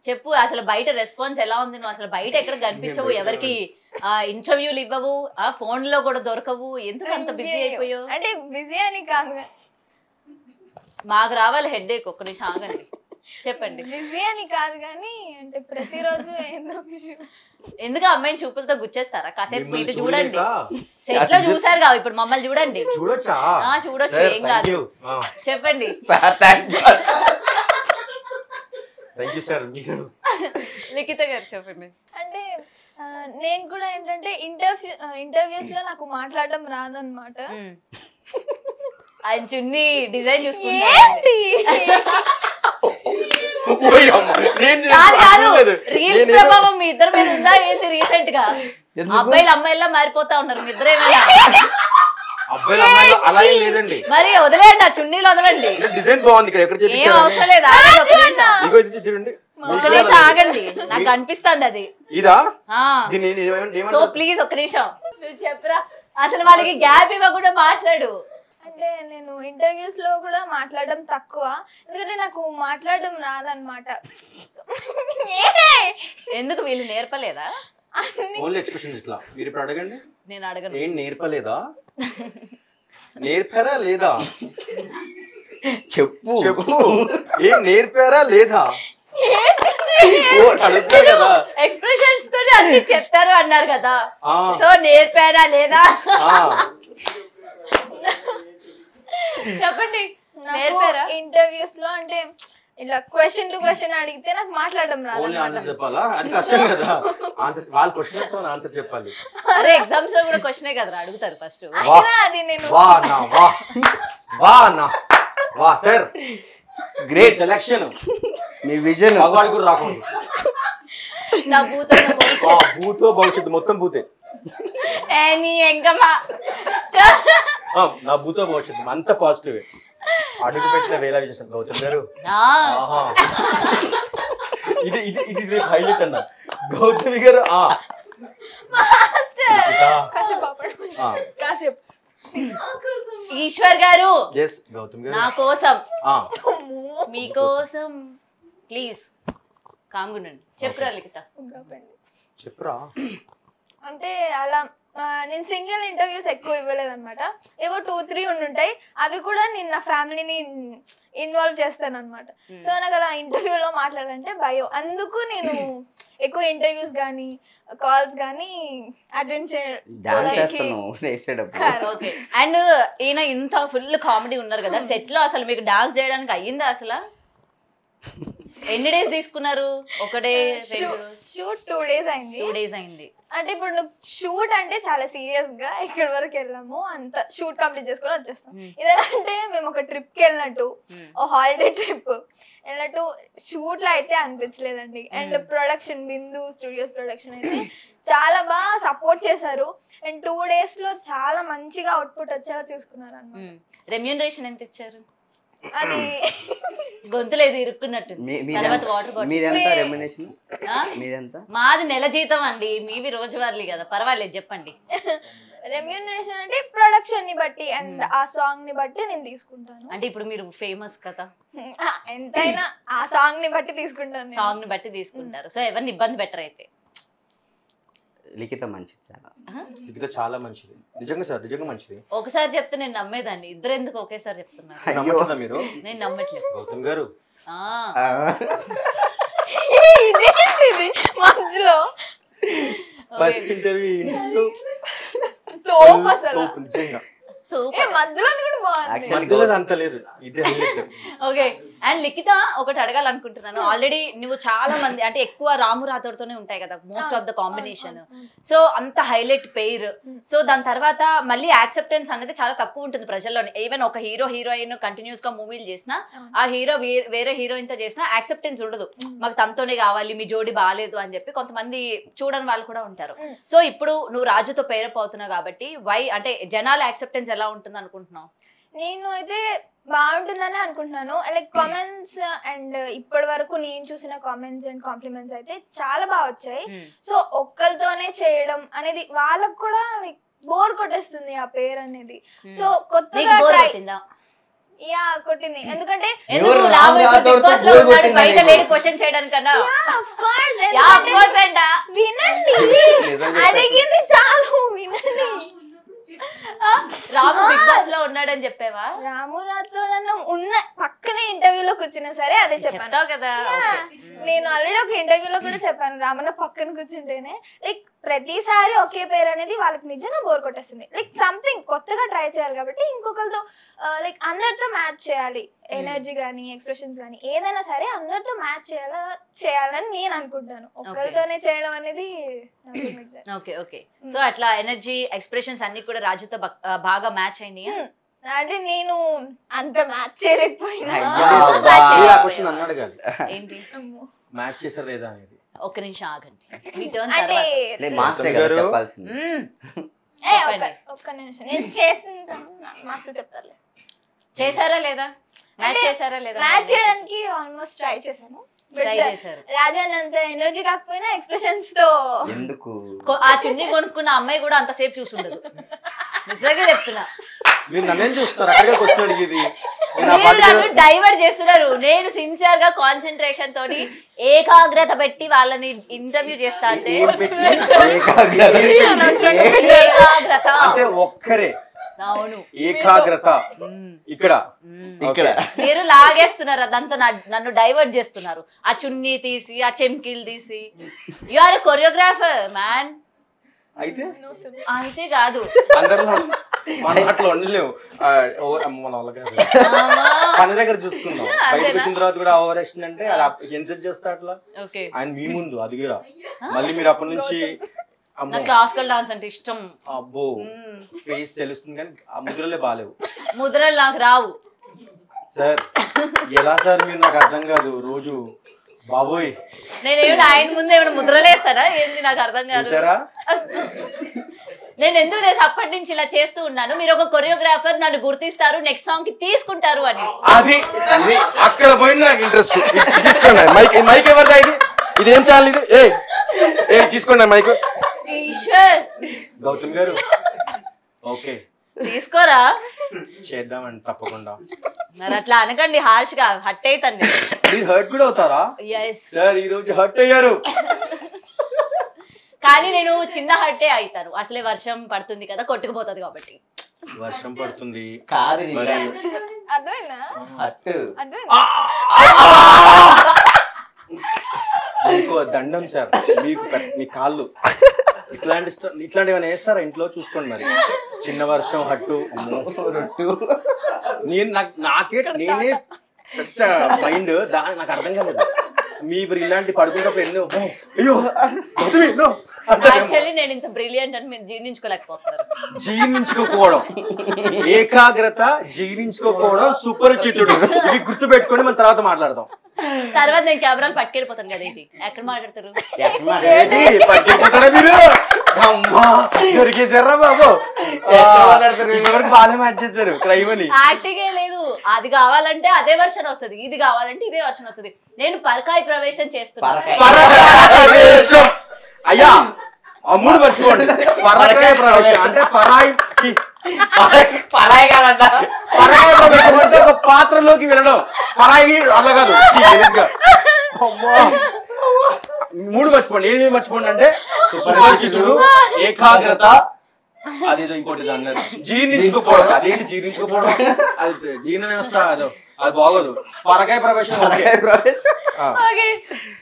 S1: చెప్పు, అసలు బయట రెస్పాన్స్ ఎలా ఉంది? నువ్వు అసలు బయట ఎక్కడ కనిపించవు, ఎవరికి ఇంటర్వ్యూలు ఇవ్వవు, ఫోన్ లో కూడా దొరకవు, ఎందుకు అంత బిజీ అయిపోయావు?
S3: అంటే బిజీ అని కాదు,
S1: మాకు రావాలి హెడ్ ఏక్. ఒక్క నిమిషం ఆగండి, చెప్పండి.
S3: బిజీ అని కాదు కానీ అంటే ప్రతిరోజు
S1: ఎందుకు అమ్మాయిని చూపులతో గుచ్చేస్తారా? కాసేపు ఇటు చూడండి, సెట్ లో చూసారు కావు, ఇప్పుడు మమ్మల్ని చూడండి. చూడొచ్చు, ఏం కాదు, చెప్పండి. లిఖిత గారు చెప్పండి.
S3: అంటే నేను కూడా ఏంటంటే ఇంటర్వ్యూస్ లో నాకు మాట్లాడడం రాదన్నమాట.
S1: ఆయన చున్నీ డిజైన్ చూసుకుంటా. రీల్స్ ప్రభావం మీ ఇద్దరు మీద ఉందా ఏంటి? రీసెంట్ గా అబ్బాయిలు అమ్మాయిలా మారిపోతా ఉన్నారు మీ ఇద్దరు. ఏమైనా మరి వదిలేండి, ఆ చున్నీలు వదలండి, ఏం అవసరం లేదు. ఒక నిమిషం ఆగండి, నాకు అనిపిస్తుంది అది. సో ప్లీజ్ ఒక్క నిమిషం నువ్వు చెప్పరా, అసలు వాళ్ళకి గ్యాప్ ఇవ్వకుండా మాట్లాడు.
S3: అంటే నేను ఇంటర్వ్యూస్ లో కూడా మాట్లాడడం తక్కువ, ఎందుకంటే నాకు మాట్లాడడం రాదన్నమాట.
S1: ఎందుకు వీళ్ళు నేర్పలేదా?
S2: ఓన్లీ ఎక్స్ప్రెషన్స్ ఇట్లా. మీరు ఇప్పుడు అడగండి,
S1: నేను అడగను.
S2: ఏం నేర్పలేదా? నేర్పారా లేదా
S4: చెప్పు.
S2: ఏం నేర్పారా లేదా?
S1: ఎక్స్ప్రెషన్స్ తో అన్ని చెప్తారు అన్నారు కదా, సో నేర్పారా లేదా చెప్పండి. నేర్పారా?
S3: ఇంటర్వ్యూస్ లో అంటే ఇలా క్వశ్చన్ టు క్వశ్చన్ అడిగితే నాకు మాట్లాడడం రాదు.
S2: చెప్పాలా? అది కష్టం కదా. వాళ్ళ క్వశ్చన్ ఆన్సర్ చెప్పాలి.
S1: అరే ఎగ్జామ్స్ లో కూడా క్వశ్చనే కదా అడుగుతారు ఫస్ట్.
S3: అది నేను
S2: సార్ గ్రేట్ సెలక్షన్.
S4: మీ విజన్
S2: భగవాన్ కూడా రాకుండా
S1: నా
S2: భూతో భవిష్యత్తు మొత్తం భూతే. నా భూతో భవిష్యత్తు అంత పాజిటివ్. అడుగు పెట్టిన వేళ చేశాను గౌతమ్ గారు. ఇది హైలైట్ అన్న. గౌతమి గారు
S3: కాసేపు ఆపండి. కాసేపు
S1: ఈశ్వర్ గారు
S2: ఎస్ గౌతమ్ గారు
S1: నా కోసం
S2: ఆ,
S1: మీకోసం ప్లీజ్ కామ్గుండండి. చెప్పురా లిఖిత.
S2: చెప్పురా.
S3: అంటే అలా నేను సింగిల్ ఇంటర్వ్యూస్ ఎక్కువ ఇవ్వలేదన్నమాట. ఏవో 2-3 ఉండుంటాయి. అవి కూడా నేను నా ఫ్యామిలీని ఇన్వాల్వ్ చేస్తాను అనమాట. సో నాకు అలా ఇంటర్వ్యూలో మాట్లాడాలంటే భయం. అందుకు నేను ఎక్కువ ఇంటర్వ్యూస్ కానీ కాల్స్ కానీ అటెండ్
S4: డాన్స్ చేస్తున్నావు వేసేటప్పుడు.
S1: ఓకే. అండ్ ఈయన ఇంత ఫుల్ కామెడీ ఉన్నారు కదా, సెట్ లో అసలు మీకు డాన్స్ చేయడానికి అయ్యిందా అసలు? ఎన్ని డేస్ తీసుకున్నారు? ఒకడే
S3: షూట్ 2 days అయింది.
S1: 2 days అయింది.
S3: అంటే ఇప్పుడు నువ్వు షూట్ అంటే చాలా సీరియస్ గా ఎక్కడి వరకు వెళ్ళాము అంత షూట్ కంప్లీట్ చేసుకొని వచ్చేస్తాం. ఇదేంటే మేము ఒక ట్రిప్ కి వెళ్ళినట్టు, ఓ హాలిడే ట్రిప్ వెళ్ళినట్టు షూట్ లో అయితే అనిపించలేదండి. And production Bindu studios production అయితే చాలా బాగా సపోర్ట్ చేశారు. అండ్ 2 days లో చాలా మంచిగా అవుట్పుట్ వచ్చేలా చూసుకున్నారు అన్నమాట.
S1: రెమ్యూనరేషన్ ఎంత ఇచ్చారు?
S3: అది
S1: గొంతులేదు ఇరుక్కున్నట్టు. తర్వాత వాటర్ బాటిల్.
S4: మీదెంత రెమ్యునరేషన్? మీదెంత?
S1: మాది నెల జీతం అండి, మీవి రోజువారీ కదా. పర్వాలేదు చెప్పండి.
S3: రెమ్యూనరేషన్ అంటే ప్రొడక్షన్ ని బట్టి అండ్ ఆ సాంగ్ ని బట్టి నేను తీసుకుంటాను.
S1: అంటే ఇప్పుడు మీరు ఫేమస్ కదా,
S3: ఎంతైనా ఆ సాంగ్ ని బట్టి తీసుకుంటాను.
S1: సాంగ్ ని బట్టి తీసుకుంటారు. సో ఎవరిని ఇబ్బంది బెటర్ అయితే
S4: లిఖిత మంచిది, చాలా
S2: లిఖిత చాలా మంచిది. నిజంగా సార్, నిజంగా మంచిది.
S1: ఒకసారి చెప్తే నేను నమ్మేదాన్ని, ఇద్దరు ఎందుకు ఒకేసారి చెప్తున్నారు?
S2: నమ్మట్లేదా మీరు?
S1: నేను నమ్మట్లేదు.
S2: గౌతమ్ గారు
S3: ఇది మధ్యలో
S2: ఫస్ట్ ఇంటర్వ్యూ
S3: తోపు అసలు.
S2: నిజంగా
S3: మధ్యలో కూడా బాగుంది.
S2: మధ్యలో అంత లేదు, ఇదే
S1: ఓకే. అండ్ లిఖిత ఒకటి అడగాలనుకుంటున్నాను. ఆల్రెడీ నువ్వు చాలా మంది అంటే ఎక్కువ రాము రాథోడ్తోనే ఉంటాయి కదా most of the combination. So అంత హైలైట్ పెయిర్. సో దాని తర్వాత మళ్ళీ యాక్సెప్టెన్స్ అనేది చాలా తక్కువ ఉంటుంది ప్రజల్లో. ఈవెన్ ఒక హీరో హీరోయిన్ కంటిన్యూస్ గా మూవీలు చేసినా, ఆ హీరో వేరే హీరోయిన్ తో చేసినా యాక్సెప్టెన్స్ ఉండదు. మాకు తనతోనే కావాలి, మీ జోడి బాగాలేదు అని చెప్పి కొంతమంది చూడని వాళ్ళు కూడా ఉంటారు. సో ఇప్పుడు నువ్వు రాజుతో పేరప్ అవుతున్నావు కాబట్టి వై అంటే జనాల యాక్సెప్టెన్స్ ఎలా ఉంటుంది అనుకుంటున్నావు?
S3: నేను అయితే బాగుంటుందని అనుకుంటున్నాను. లైక్ కామెంట్స్ అండ్ ఇప్పటి వరకు నేను చూసిన కామెంట్స్ అండ్ కాంప్లిమెంట్స్ అయితే చాలా బాగా వచ్చాయి. సో ఒక్కరితోనే చేయడం అనేది వాళ్ళకు కూడా లైక్ బోర్ కొట్టేస్తుంది ఆ పేరు అనేది. సో కొత్తగా యా కొట్టింది. ఎందుకంటే
S1: బయట లేని క్వశ్చన్ చేయడానికన్నా
S3: వినండి, అడిగింది చాలు వినండి.
S1: రాము బిగ్ బాస్ లో ఉన్నాడని చెప్పావా?
S3: రాము రాథోడ్ ఉన్న పక్కనే ఇంటర్వ్యూలో కూర్చున్నా సరే అదే చెప్పాను
S1: కదా.
S3: నేను ఆల్రెడీ ఒక ఇంటర్వ్యూలో కూడా చెప్పాను, రామన్న పక్కన కూర్చుంటేనే లైక్ ప్రతిసారి ఒకే పేరు అనేది వాళ్ళకి నిజంగా బోర్ కొట్టేస్తుంది. లైక్ సంథింగ్ కొత్తగా ట్రై చేయాలి కాబట్టి ఇంకొకరితో లైక్ అందరితో మ్యాచ్ చేయాలి. ఎనర్జీ కానీ ఎక్స్ప్రెషన్స్ కానీ ఏదైనా సరే అందరితో మ్యాచ్ చేయాలని నేను అనుకుంటాను. ఒక్కరితోనే చేయడం అనేది.
S1: Okay okay. సో అట్లా ఎనర్జీ ఎక్స్ప్రెషన్స్ అన్ని కూడా రాజుతో బాగా మ్యాచ్ అయినాయి.
S3: అంటే నేను అంత మ్యాచ్ చేయలేకపోయినా.
S2: అన్నాడు కానీ
S1: ఏంటి
S2: మ్యాచ్ చేసారు లేదా అనేది.
S1: ఒక్క నిమిషం ఆగండి, మీ టర్న్
S3: అంటే
S4: చెప్పాల్సింది.
S3: ఒక్క నిమిషం నేను చేస్తాను, మాస్టర్ చెప్తారు.
S1: చేశారా లేదా? మ్యాచ్ చేశారా లేదా?
S3: మ్యాచ్ చేయడానికి ఆల్మోస్ట్ ట్రై చేశాను.
S1: ట్రై చేశారు.
S3: రాజన్ అంత ఎనర్జీ కాకపోయినా ఎక్స్ప్రెషన్స్ తో.
S4: ఎందుకు
S1: ఆ చున్నీ కొనుక్కున్న అమ్మాయి కూడా అంతసేపు చూసుండదు, నిజంగా చెప్తున్నా.
S2: మీరు నన్నేం చూస్తున్నారు? అక్కడే క్వశ్చన్ అడిగేది.
S1: నన్ను డైవర్ట్ చేస్తున్నారు. నేను సిన్సియర్ గా కాన్సన్ట్రేషన్ తోటి ఏకాగ్రత పెట్టి వాళ్ళని ఇంటర్వ్యూ చేస్తా అంటే ఏకాగ్రత
S2: అంటే ఒక్కరే.
S1: అవును,
S2: ఏకాగ్రత. ఇక్కడ ఇక్కడ
S1: మీరు లాగేస్తున్నారు, అదంతా నన్ను డైవర్ట్ చేస్తున్నారు. ఆ చున్నీ తీసి ఆ చెంకీలు తీసి. You are choreographer man.
S2: అయితే
S1: అయితే కాదు,
S2: అందరిలో అట్లా ఉండలేవు. మన వాళ్ళ కాదు, పని దగ్గర చూసుకుందాం. బయటకు వచ్చిన తర్వాత కూడా ఓవర్ యాక్షన్ అంటే ఎన్సెట్ చేస్తా అట్లా. ఆయన మీ ముందు అదిగిరా మళ్ళీ మీరు అప్పటి నుంచి
S1: క్లాసికల్ డాన్స్ అంటే ఇష్టం.
S2: అబ్బో ఫేస్ తెలుస్తుంది కానీ ఆ ముద్రలే బాలేవు.
S1: ముద్రలు నాకు రావు
S2: సార్. ఎలా సార్ మీరు? నాకు అర్థం కాదు. రోజు బాబోయ్
S1: నేనేమైనా ఆయన ముందు ఏమైనా ముద్రలేస్తారా ఏంది? నాకు అర్థం కాదు. నేను ఎందుకు చేసి అప్పటి నుంచి ఇలా చేస్తూ ఉన్నాను. మీరు ఒక కొరియోగ్రాఫర్, నన్ను గుర్తిస్తారు, నెక్స్ట్ సాంగ్ కి తీసుకుంటారు అని.
S2: అది అక్కడ పోయింది నాకు ఇంట్రెస్ట్. తీసుకోండి మైక్. మైక్ ఎవరిదా ఇది? ఇదేం ఛానల్ ఇది? ఏ తీసుకోండి మైక్.
S1: ఈశ్వర్
S2: గౌతమ్ గారు ఓకే
S1: తీసుకోరా.
S2: చేద్దామండి తప్పకుండా.
S1: మరి అట్లా అనకండి, హార్ష్ గా హట్ అవుతాను.
S2: మీరు హర్ట్ కూడా అవుతారా?
S1: ఎస్
S2: సార్ ఈ రోజు హర్ట్ అయ్యారు.
S1: కానీ నేను చిన్న హర్టే అవుతాను, అసలే వర్షం పడుతుంది కదా, కొట్టుకుపోతుంది కాబట్టి.
S2: వర్షం పడుతుంది
S4: కాదు
S2: మరి
S3: అర్థమైందా?
S4: హట్టు
S3: అర్థమైందా?
S2: మీకు దండం సార్, మీకు మీ కాళ్ళు ఇట్లాంటివి వేస్తారా ఇంట్లో? చూసుకోండి మరి. చిన్న వర్షం హట్టు నేనే మైండ్ నాకు అర్థం కాలేదు. మీ ఇలాంటి పడుకున్నప్పుడు ఎన్నో అయ్యో
S1: యాక్చువల్లీ నేను ఇంత బ్రిలియంట్ అని మీరు జీర్ణించుకోలేకపోతున్నారు.
S2: జీర్ణించుకోకపోవడం, ఏకాగ్రత, జీర్ణించుకోకపోవడం సుపరిచితుడు. ఇది గుర్తు పెట్టుకొని మన తర్వాత మాట్లాడదాం.
S1: తర్వాత నేను కెమెరాలు పట్టుకెళ్ళిపోతాను కదా. ఇది ఎక్కడ మాట్లాడతారు?
S2: పట్టుకెళ్ళిపోతారా మీరు? అమ్మా దొరికేసారా బాబు? ఇంతవరకు బాగానే మ్యాచ్ చేశారు క్రైమ్ అని.
S1: యాక్టింగే లేదు. అది కావాలంటే అదే వర్షన్ వస్తుంది, ఇది కావాలంటే ఇదే వర్షన్ వస్తుంది. నేను పరకాయ ప్రవేశం చేస్తున్నాను.
S2: అయ్యా అమ్ముడు మర్చిపోండి. పరకాయ ప్రవేశం అంటే
S4: పరాయి కాదంట.
S2: పరకాయ ప్రవేశం అంటే ఒక పాత్రలోకి వెళ్ళడం. పరాయి అలా కాదు. మూడు మర్చిపోండి. ఏమి మర్చిపోండి అంటే సుపరిచితుడు, ఏకాగ్రత, అదేదో ఇంకోటి అన్నారు జీర్ణించుకోపోవడం. అదేంటి జీర్ణించుకోపోవడం? అది జీర్ణ వ్యవస్థ, అదో అది బాగోదు. పరకాయ ప్రవేశం.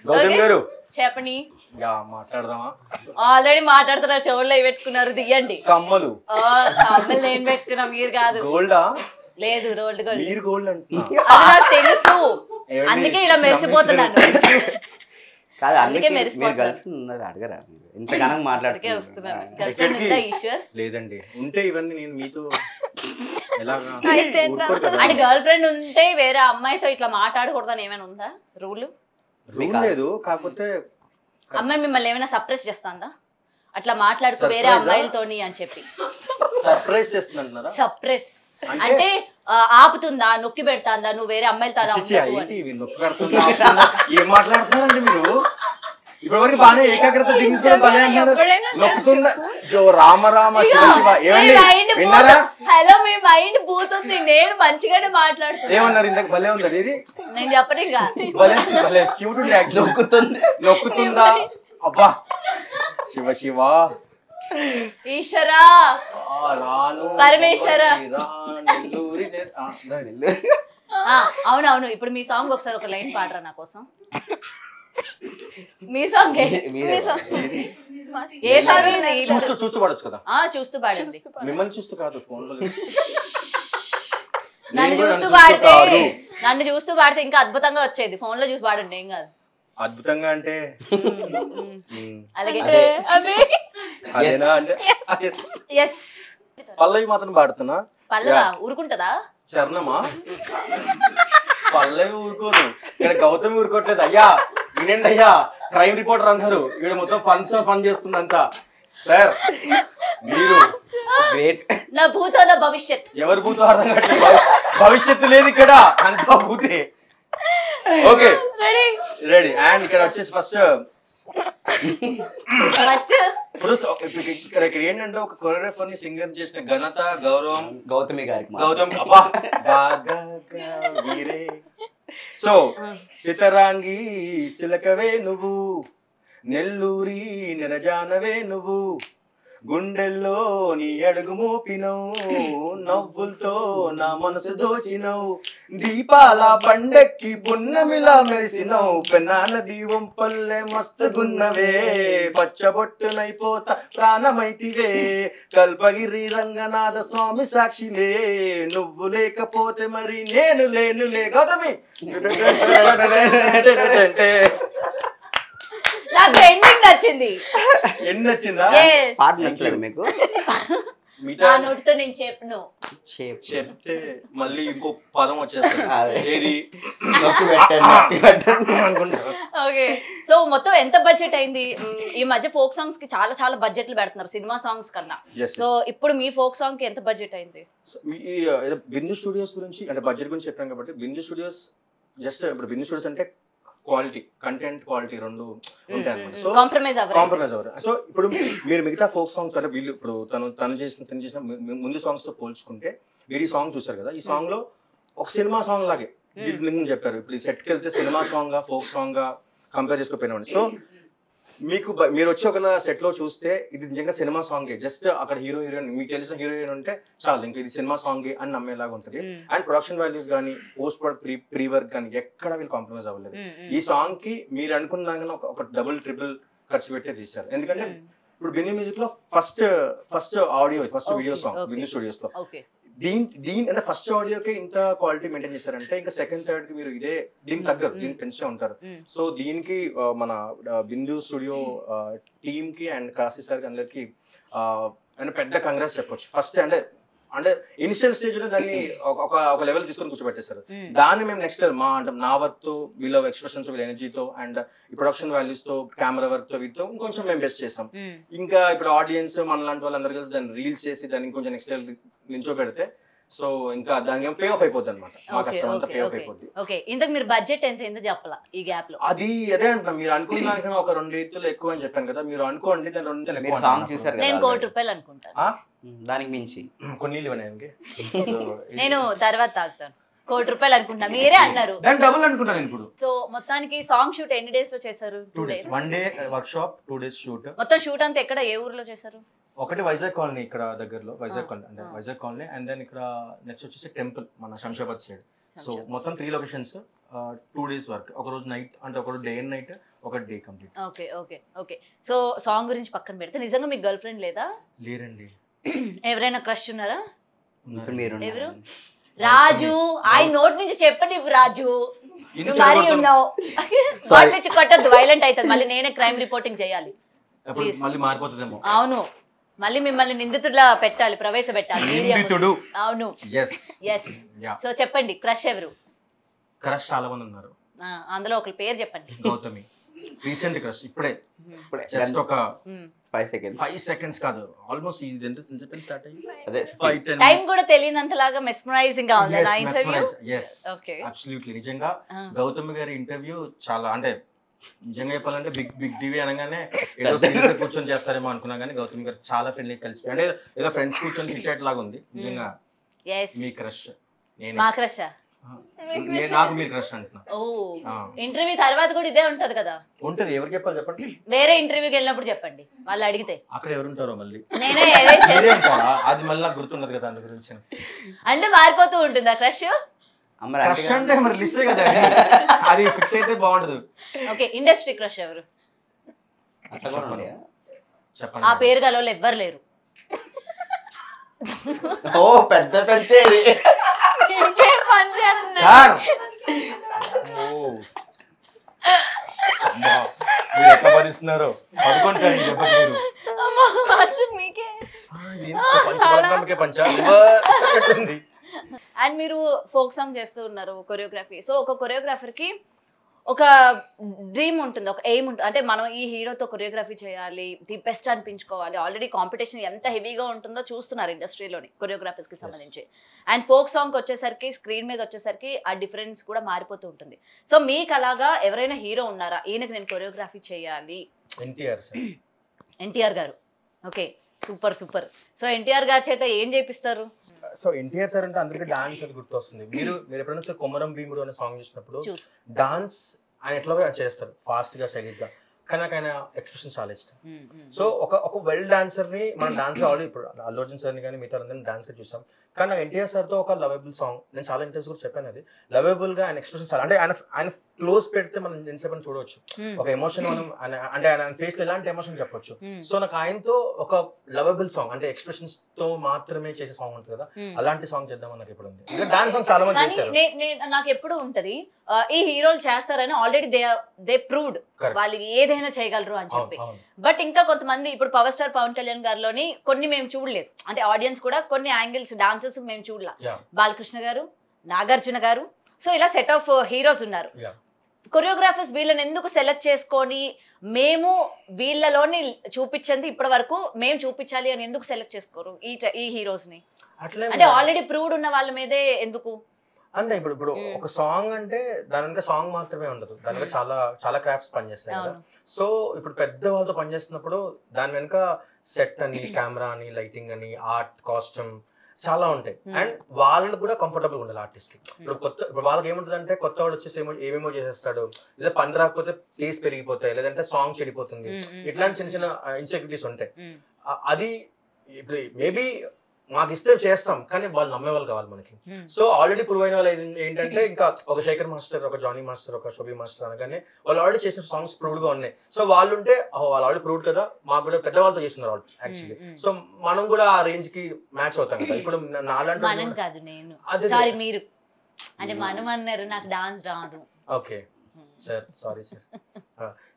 S2: గౌతమ్ గారు
S1: చెప్పండి.
S2: మాట్లాడదామా?
S1: ఆల్రెడీ మాట్లాడుతున్నారు, చెవుల్లో పెట్టుకున్నారు, దియ్యండి.
S2: కమ్మలు
S1: కమ్మలు నేను పెట్టుకున్నా, మీరు కాదు.
S2: గోల్డా?
S1: లేదు, రోల్డ్ గోల్డ్.
S2: మీరు గోల్డ్ అంటే
S1: నాకు తెలుసు, అందుకే ఇలా మెరిసిపోతున్నాను.
S4: కాదు,
S1: అందుకే
S4: మీరు
S1: మెరిసిపోతున్నాను.
S4: గర్ల్ ఫ్రెండ్ ఉన్నది అడగరా? ఇంతగానం
S1: వస్తున్నాను. గర్ల్ ఫ్రెండ్ ఉందా ఈశ్వర్?
S2: లేదండి. ఉంటే ఇవన్నీ నేను మీతో ఎలాగా?
S1: అంటే గర్ల్ ఫ్రెండ్ ఉంటే వేరే అమ్మాయితో ఇట్లా మాట్లాడకూడదని ఏమైనా ఉందా రూల్?
S2: రూల్ లేదు, కాకపోతే
S1: అమ్మాయి మిమ్మల్ని ఏమైనా సప్రెస్ చేస్తుందా? అట్లా మాట్లాడుకో వేరే అమ్మాయిలతోని అని చెప్పి
S2: సర్ప్రైజ్ చేస్తున్నారా?
S1: సప్రెస్ అంటే ఆపుతుందా, నొక్కి పెడతాందా, నువ్వు వేరే అమ్మాయిలతో అలా ఉండకు అని?
S2: ఏం మాట్లాడుతున్నారండి మీరు? ఇప్పటివరకు బాగానే ఏకాగ్రత జీవించుకోవడం బాగా అంటున్నారు. నొక్కుతున్నా రామ రామ శివ శివ. ఏమండి విన్నారా?
S1: హలో, మీ మైండ్ పోతుంది. నేను మంచిగానే మాట్లాడుతున్నా.
S2: ఏమన్నారు ఇందాక? భలే ఉందండి ఇది.
S1: నేను చెప్పను ఇంకా.
S2: భలే భలే క్యూట్ ఉంది. నొక్కుతుందా? అబ్బా శివ శివ
S1: ఈశ్వరా పరమేశ్వర. అవునవును. ఇప్పుడు మీ సాంగ్ ఒకసారి ఒక లైన్ పాడరా నా కోసం. మీ సాంగ్ ఏ సాంగ్?
S2: చూస్తూ పాడొచ్చు కదా.
S1: చూస్తూ పాడండి.
S2: మిమ్మల్ని చూస్తూ కాదు, ఫోన్ లో.
S1: నన్ను చూస్తూ పాడితే ఇంకా అద్భుతంగా వచ్చేది. ఫోన్ లో చూసి పాడండి, ఏం కాదు.
S2: అద్భుతంగా అంటే
S1: అలాగే
S2: అదేనా అంటే పల్లవి మాత్రం పాడుతున్నా.
S1: పల్లవా ఊరుకుంటదా?
S2: చరణమా? పల్లవి ఊరుకోదు. ఇక్కడ గౌతమి ఊరుకోవట్లేదు. అయ్యా వినండి అయ్యా, క్రైమ్ రిపోర్టర్ అన్నారు. వీడు మొత్తం ఫన్ చేస్తుందంతా. సార్ మీరు గ్రేట్.
S1: నా భూతో నా భవిష్యత్.
S2: ఎవరు భూతో అర్థం కావట్లేదు. భవిష్యత్తు లేదు ఇక్కడ, అంతా భూతే. Okay ready. అండ్ ఇక్కడ వచ్చేసి ఫస్ట్ ఇప్పుడు ఇక్కడ ఏంటంటే ఒక కొరియోగ్రాఫర్ ని సింగర్ చేసిన ఘనత, గౌరవం
S4: గౌతమి గారికి.
S2: గౌతమ్ అబ్బా వీరే. సో సితరాంగి సిలకవే నువ్వు, నెల్లూరి నెరజానవే నువ్వు, గుండెల్లో నీ అడుగు మోపినవు, నవ్వులతో నా మనసు దోచినవు, దీపాల పండక్కి పున్నమిలా మెరిసినవు, పెన్నా దీవం పల్లె మస్తుగున్నవే, పచ్చబొట్టునైపోతా ప్రాణమైతివే, కల్పగిరి రంగనాథ స్వామి సాక్షిలే, నువ్వు లేకపోతే మరి నేను లేనులే. గౌతమి
S1: నాకు ఎండింగ్ నచ్చింది.
S2: ఎండ్ నచ్చిందా?
S4: పాట నచ్చలేదు మీకు?
S1: నా నోటితో నేను చెప్పను.
S2: చెప్తే మళ్ళీ ఇంకో పదం వచ్చేస్తుంది.
S1: ఓకే, సో మొత్తం ఎంత బడ్జెట్ అయింది? ఈ మధ్య ఫోక్ సాంగ్స్ కి చాలా చాలా బడ్జెట్లు పెడుతున్నారు సినిమా సాంగ్స్ కన్నా. సో ఇప్పుడు మీ ఫోక్ సాంగ్ కి ఎంత బడ్జెట్ అయింది?
S2: బిందు స్టూడియోస్ గురించి అంటే బడ్జెట్ గురించి చెప్పాను కాబట్టి, బిందు స్టూడియోస్ జస్ట్ ఇప్పుడు బిందు స్టూడియోస్ అంటే క్వాలిటీ, కంటెంట్ క్వాలిటీ రెండు ఉంటాయి అన్నమాట. సో
S1: కాంప్రమైజ్
S2: అవ్వరు. సో ఇప్పుడు మీరు మిగతా ఫోక్ సాంగ్స్ అంటే వీళ్ళు ఇప్పుడు తను చేసిన ముందు సాంగ్స్ తో పోల్చుకుంటే మీరు ఈ సాంగ్ చూసారు కదా, ఈ సాంగ్ లో ఒక సినిమా సాంగ్ లాగే చెప్పారు. ఇప్పుడు ఈ సెట్కి వెళ్తే సినిమా సాంగ్ గా ఫోక్ సాంగ్ గా కంపేర్ చేసుకోపోయినామండి. సో మీరు వచ్చి ఒక సెట్ లో చూస్తే ఇది నిజంగా సినిమా సాంగే, జస్ట్ అక్కడ హీరో హీరోయిన్ మీకు తెలిసిన హీరోయిన్ ఉంటే చాలు, ఇంకా ఇది సినిమా సాంగే అని నమ్మేలాగా ఉంటుంది. అండ్ ప్రొడక్షన్ వాల్యూస్ కానీ పోస్ట్ ప్రొడక్ట్ ప్రీ వర్క్ కానీ ఎక్కడ వీళ్ళు కాంప్రమైజ్ అవ్వలేదు. ఈ సాంగ్ కి మీరు అనుకున్న దానికన్నా ఒక డబుల్ ట్రిపుల్ ఖర్చు పెట్టే తీశారు. ఎందుకంటే ఇప్పుడు బిన్నీ మ్యూజిక్ లో first audio first video song Binny studios లో దీని అంటే ఫస్ట్ ఆడియోకే ఇంత క్వాలిటీ మెయింటైన్ చేశారంటే ఇంకా సెకండ్ థర్డ్ కి మీరు ఇదే దీనికి తగ్గరు, దీనికి పెంచే ఉంటారు. సో దీనికి మన బిందు స్టూడియో టీమ్ కి అండ్ కాశీ సార్ అందరికి అంటే పెద్ద కంగ్రెస్ చెప్పొచ్చు. ఫస్ట్ అంటే ఇనిషియల్ స్టేజ్ లో దాన్ని ఒక లెవెల్ తీసుకొని కూర్చోబెట్టేశారు. దాన్ని మేము నెక్స్ట్ నా వర్క్ తో వీళ్ళ ఎక్స్ప్రెషన్స్ వీళ్ళ ఎనర్జీతో అండ్ ఈ ప్రొడక్షన్ వాల్యూస్ తో కెమెరా వర్క్ తో వీటితో ఇంకొంచెం మేము బెస్ట్ చేసాం. ఇంకా ఇప్పుడు ఆడియన్స్ మన లాంటి వాళ్ళందరూ కలిసి దాన్ని రీల్స్ చేసి దాన్ని ఇంకొంచెం నెక్స్ట్ లెవెల్ నించో పెడితే సో ఇంకా దానికి పే ఆఫ్ అయిపోతుంది అనమాట. మా కష్టం అంతా పే ఆఫ్ అయిపోద్ది.
S1: ఓకే, ఇంతకు మీరు బడ్జెట్ ఎంత చెప్పాలా ఈ గ్యాప్ లో?
S2: అదే అంటున్నా, మీరు అనుకున్న దానికన్నా ఒక 2 రీతులు ఎక్కువ అని చెప్పాను కదా, మీరు అనుకోండి దాని 2
S4: మీరు సాంగ్ చూసారు
S1: నేను 1 కోటి రూపాయలు అనుకుంటాను.
S4: దానికి మించి
S2: కొన్ని నీళ్ళు ఇవ్వడానికి
S1: నేను తర్వాత తాగుతాను. 1 కోటి రూపాయలు అనుకుంటా, మీరే అన్నారు.
S2: దాని డబుల్ అనుకుంటాను ఇప్పుడు.
S1: సో మొత్తానికి సాంగ్ షూట్ ఎన్ని డేస్ లో చేశారు?
S2: 2 days. 1 day work shop, 2 days shoot.
S1: మొత్తం షూట్ అంతా ఎక్కడ, ఏ ఊర్లో చేశారు?
S2: ఒకటి వైజాగ్ కాలనీ ఇక్కడ దగ్గరలో, వైజాగ్ కాలనీ అంటే వైజాగ్ కాలనీ. అండ్ దెన్ ఇక్కడ నెక్స్ట్ వచ్చేసి టెంపుల్ మన శంషాబాద్ సైడ్. సో మొత్తం 3 లొకేషన్స్, 2 days వర్క్. ఒక రోజు నైట్ అంటే ఒక డే అండ్ నైట్, ఒక day complete.
S1: Okay okay okay. So song గురించి పక్కన పెడితే నిజంగా మీకు గర్ల్ ఫ్రెండ్ లేదా?
S2: లేరండి.
S1: ఎవరైనా క్రష్ ఉన్నారా?
S4: ఎవరు?
S1: రాజు, ఆయన నోట్ నుంచి చెప్పండి. రాజు మరి ఉన్నావు, నోట్ నుంచి కొట్టద్దు, వైలెంట్ అవుతుంది. మళ్ళీ నేనే క్రైమ్ రిపోర్టింగ్ చేయాలి.
S2: మళ్ళీ మారిపోతుందేమో.
S1: అవును, మళ్ళీ మిమ్మల్ని నిందితుడిలా పెట్టాలి, ప్రవేశపెట్టాలి మీడియా. అవును, ఎస్. సో చెప్పండి, క్రష్ ఎవరు?
S2: క్రష్ చాలా మంది ఉన్నారు.
S1: అందులో ఒక పేరు చెప్పండి.
S2: గౌతమి రీసెంట్ క్రష్, ఇప్పుడే జస్ట్ ఒక 5 seconds కాదు, ఆల్మోస్ట్ ఇది ఎంత స్టార్ట్ అయ్యి అదే 5-10
S1: టైం కూడా తెలియనంతలాగా మెస్మరైజింగ్ గా ఉంది నా ఇంటర్వ్యూ.
S2: Okay, absolutely. నిజంగా గౌతమి గారి ఇంటర్వ్యూ చాలా, అంటే నిజంగా చెప్పాలంటే బిగ్ టీవీ అనగానే ఏదో సీరియస్ కూర్చొని చేస్తారేమో అనుకున్నా కానీ గౌతమి గారు చాలా ఫ్రెండ్లీ కలిసి, అంటే ఏదో ఫ్రెండ్స్ కూర్చొని క్రికెట్ లాగా ఉంది. నిజంగా మీ క్రష్?
S1: మా క్రష్?
S2: నాకు మీరు క్రష్ అంటున్నా.
S1: ఓ, ఇంటర్వ్యూ తర్వాత కూడా ఇదే ఉంటది కదా?
S2: ఉంటది. ఎవరికి చెప్పాలి చెప్పండి?
S1: వేరే ఇంటర్వ్యూకి వెళ్ళినప్పుడు చెప్పండి, వాళ్ళు అడిగితే.
S2: అక్కడ ఎవరుంటారో మళ్ళీ
S1: నేనే
S2: అది మళ్ళీ నాకు గుర్తున్నది కదా, అందు గురించి.
S1: అంటే మారిపోతూ ఉంటుందా క్రష్?
S2: క్రష్ అంటే మరి లిస్టే కదా, అది ఫిక్స్ అయితే బాగుండదు.
S1: ఓకే, ఇండస్ట్రీ క్రష్ ఎవరు?
S2: చెప్పండి.
S1: ఆ పేరు గల వాళ్ళు ఎవ్వరు లేరు.
S4: ఓ పెద్ద పెంచేది
S2: భరిస్తున్నారు.
S1: అండ్ మీరు ఫోక్ సాంగ్ చేస్తూ ఉన్నారు, కొరియోగ్రఫీ. సో ఒక కొరియోగ్రాఫర్ కి ఒక డ్రీమ్ ఉంటుంది, ఒక ఎయిమ్ ఉంటుంది. అంటే మనం ఈ హీరోతో కొరియోగ్రఫీ చేయాలి, ది బెస్ట్ అనిపించుకోవాలి. ఆల్రెడీ కాంపిటీషన్ ఎంత హెవీగా ఉంటుందో చూస్తున్నారు ఇండస్ట్రీలోని కొరియోగ్రాఫర్స్ కి సంబంధించి. అండ్ ఫోక్ సాంగ్ వచ్చేసరికి, స్క్రీన్ మీద వచ్చేసరికి ఆ డిఫరెన్స్ కూడా మారిపోతూ ఉంటుంది. సో మీకు అలాగా ఎవరైనా హీరో ఉన్నారా, ఈయనకి నేను కొరియోగ్రఫీ చేయాలి? ఎన్టీఆర్ గారు. Okay, super super. So NTR గారి చేత ఏం చేపిస్తారు?
S2: సో ఎన్టీఆర్ సార్ అంటే అందరికీ డాన్స్ అది గుర్తొస్తుంది. మీరు ఎప్పుడైనా కొమరం భీముడు అనే సాంగ్ చూసినప్పుడు డాన్స్ ఆయన ఎట్లా చేస్తారు, ఫాస్ట్ గా, స్టైలిష్ గా. కానీ నాకు ఆయన ఎక్స్ప్రెషన్ చాలా ఇష్టం. సో ఒక వెల్ డాన్సర్ ని మనం డాన్స్ ఆల్రెడీ ఇప్పుడు అల్లు అర్జున్ సార్ని కానీ మిగతా అందరినీ డాన్స్ గా చూసాం. కానీ నాకు ఎన్టీఆర్ సార్తో ఒక లవబుల్ సాంగ్, నేను చాలా ఇంటర్వ్యూస్ కూడా చెప్పాను, అది లవబుల్ గా ఆయన ఎక్స్ప్రెషన్ చాలా, అంటే ఆయన క్లోజ్ పెడితే మనం ఎంతసేపు చూడవచ్చు ఒక ఎమోషన్, మనం అంటే ఆయన ఫేస్ లో ఎలాంటి ఎమోషన్ చెప్పొచ్చు. సో నాకు ఆయనతో ఒక లవబుల్ సాంగ్, అంటే ఎక్స్ప్రెషన్స్ తో మాత్రమే చేసే సాంగ్ ఉంటుంది కదా, అలాంటి సాంగ్ చేద్దామని నాకు ఎప్పుడు ఉంది. డాన్స్ సాంగ్ చాలా మంది చేశారు.
S1: నాకు ఎప్పుడు ఉంటది, ఈ హీరోలు చేస్తారని ఆల్రెడీ దే ప్రూవ్డ్ వాళ్ళు ఏదైనా చేయగలరు అని చెప్పి. బట్ ఇంకా కొంతమంది, ఇప్పుడు పవర్ స్టార్ పవన్ కళ్యాణ్ గారిలోని కొన్ని మేము చూడలేదు, అంటే ఆడియన్స్ కూడా కొన్ని యాంగిల్స్ డాన్సెస్ మేము చూడలా. బాలకృష్ణ గారు, నాగార్జున గారు, సో ఇలా సెట్ ఆఫ్ హీరోస్ ఉన్నారు. కొరియోగ్రాఫర్స్ వీళ్ళని ఎందుకు సెలెక్ట్ చేసుకొని మేము వీళ్ళలోని చూపించింది ఇప్పటి వరకు మేము చూపించాలి అని ఎందుకు సెలెక్ట్ చేసుకోరు ఈ హీరోస్ ని? అంటే ఆల్రెడీ ప్రూవ్డ్ ఉన్న వాళ్ళ మీదే ఎందుకు?
S2: అంతే. ఇప్పుడు ఒక సాంగ్ అంటే దాని వెనక సాంగ్ మాత్రమే ఉండదు, దాని వెనక చాలా చాలా క్రాఫ్ట్స్ పనిచేస్తాయి కదా. సో ఇప్పుడు పెద్ద వాళ్ళతో పనిచేస్తున్నప్పుడు దాని వెనక సెట్ అని, కెమెరా అని, లైటింగ్ అని, ఆర్ట్, కాస్ట్యూమ్ చాలా ఉంటాయి. అండ్ వాళ్ళు కూడా కంఫర్టబుల్ ఉండాలి ఆర్టిస్ట్ కి. ఇప్పుడు వాళ్ళకి ఏముంటుంది అంటే కొత్త వాడు వచ్చేసి ఏమేమో చేసేస్తాడు, లేదా పని రాకపోతే టేస్ట్ పెరిగిపోతాయి, లేదంటే సాంగ్ చెడిపోతుంది, ఇట్లాంటి చిన్న చిన్న ఇన్సెక్యూరిటీస్ ఉంటాయి. అది ఇప్పుడు మేబీ మాకు ఇస్తే చేస్తాం, కానీ వాళ్ళు నమ్మే వాళ్ళు కావాలి మనకి. సో ఆల్రెడీ ప్రూవ్ అయిన వాళ్ళు ఏంటంటే ఇంకా ఒక శేఖర్ మాస్టర్, ఒక జానీ మాస్టర్, ఒక శోభి మాస్టర్ అనగానే వాళ్ళు ఆల్రెడీ చేసిన సాంగ్స్ ప్రూవ్డ్ గా ఉన్నాయి. సో వాళ్ళు ఉంటే వాళ్ళు ఆల్రెడీ ప్రూవ్డ్ కదా, మాకు కూడా పెద్దవాళ్ళతో చేస్తున్నారు వాళ్ళు యాక్చువల్లీ. సో మనం కూడా ఆ రేంజ్ కి మ్యాచ్ అవుతాం కదా. ఇప్పుడు
S1: మనం కాదు, నేను సారీ మీరు అంటే మనం అన్నారు, నాకు డాన్స్ రాదు.
S2: Okay sir, sorry sir.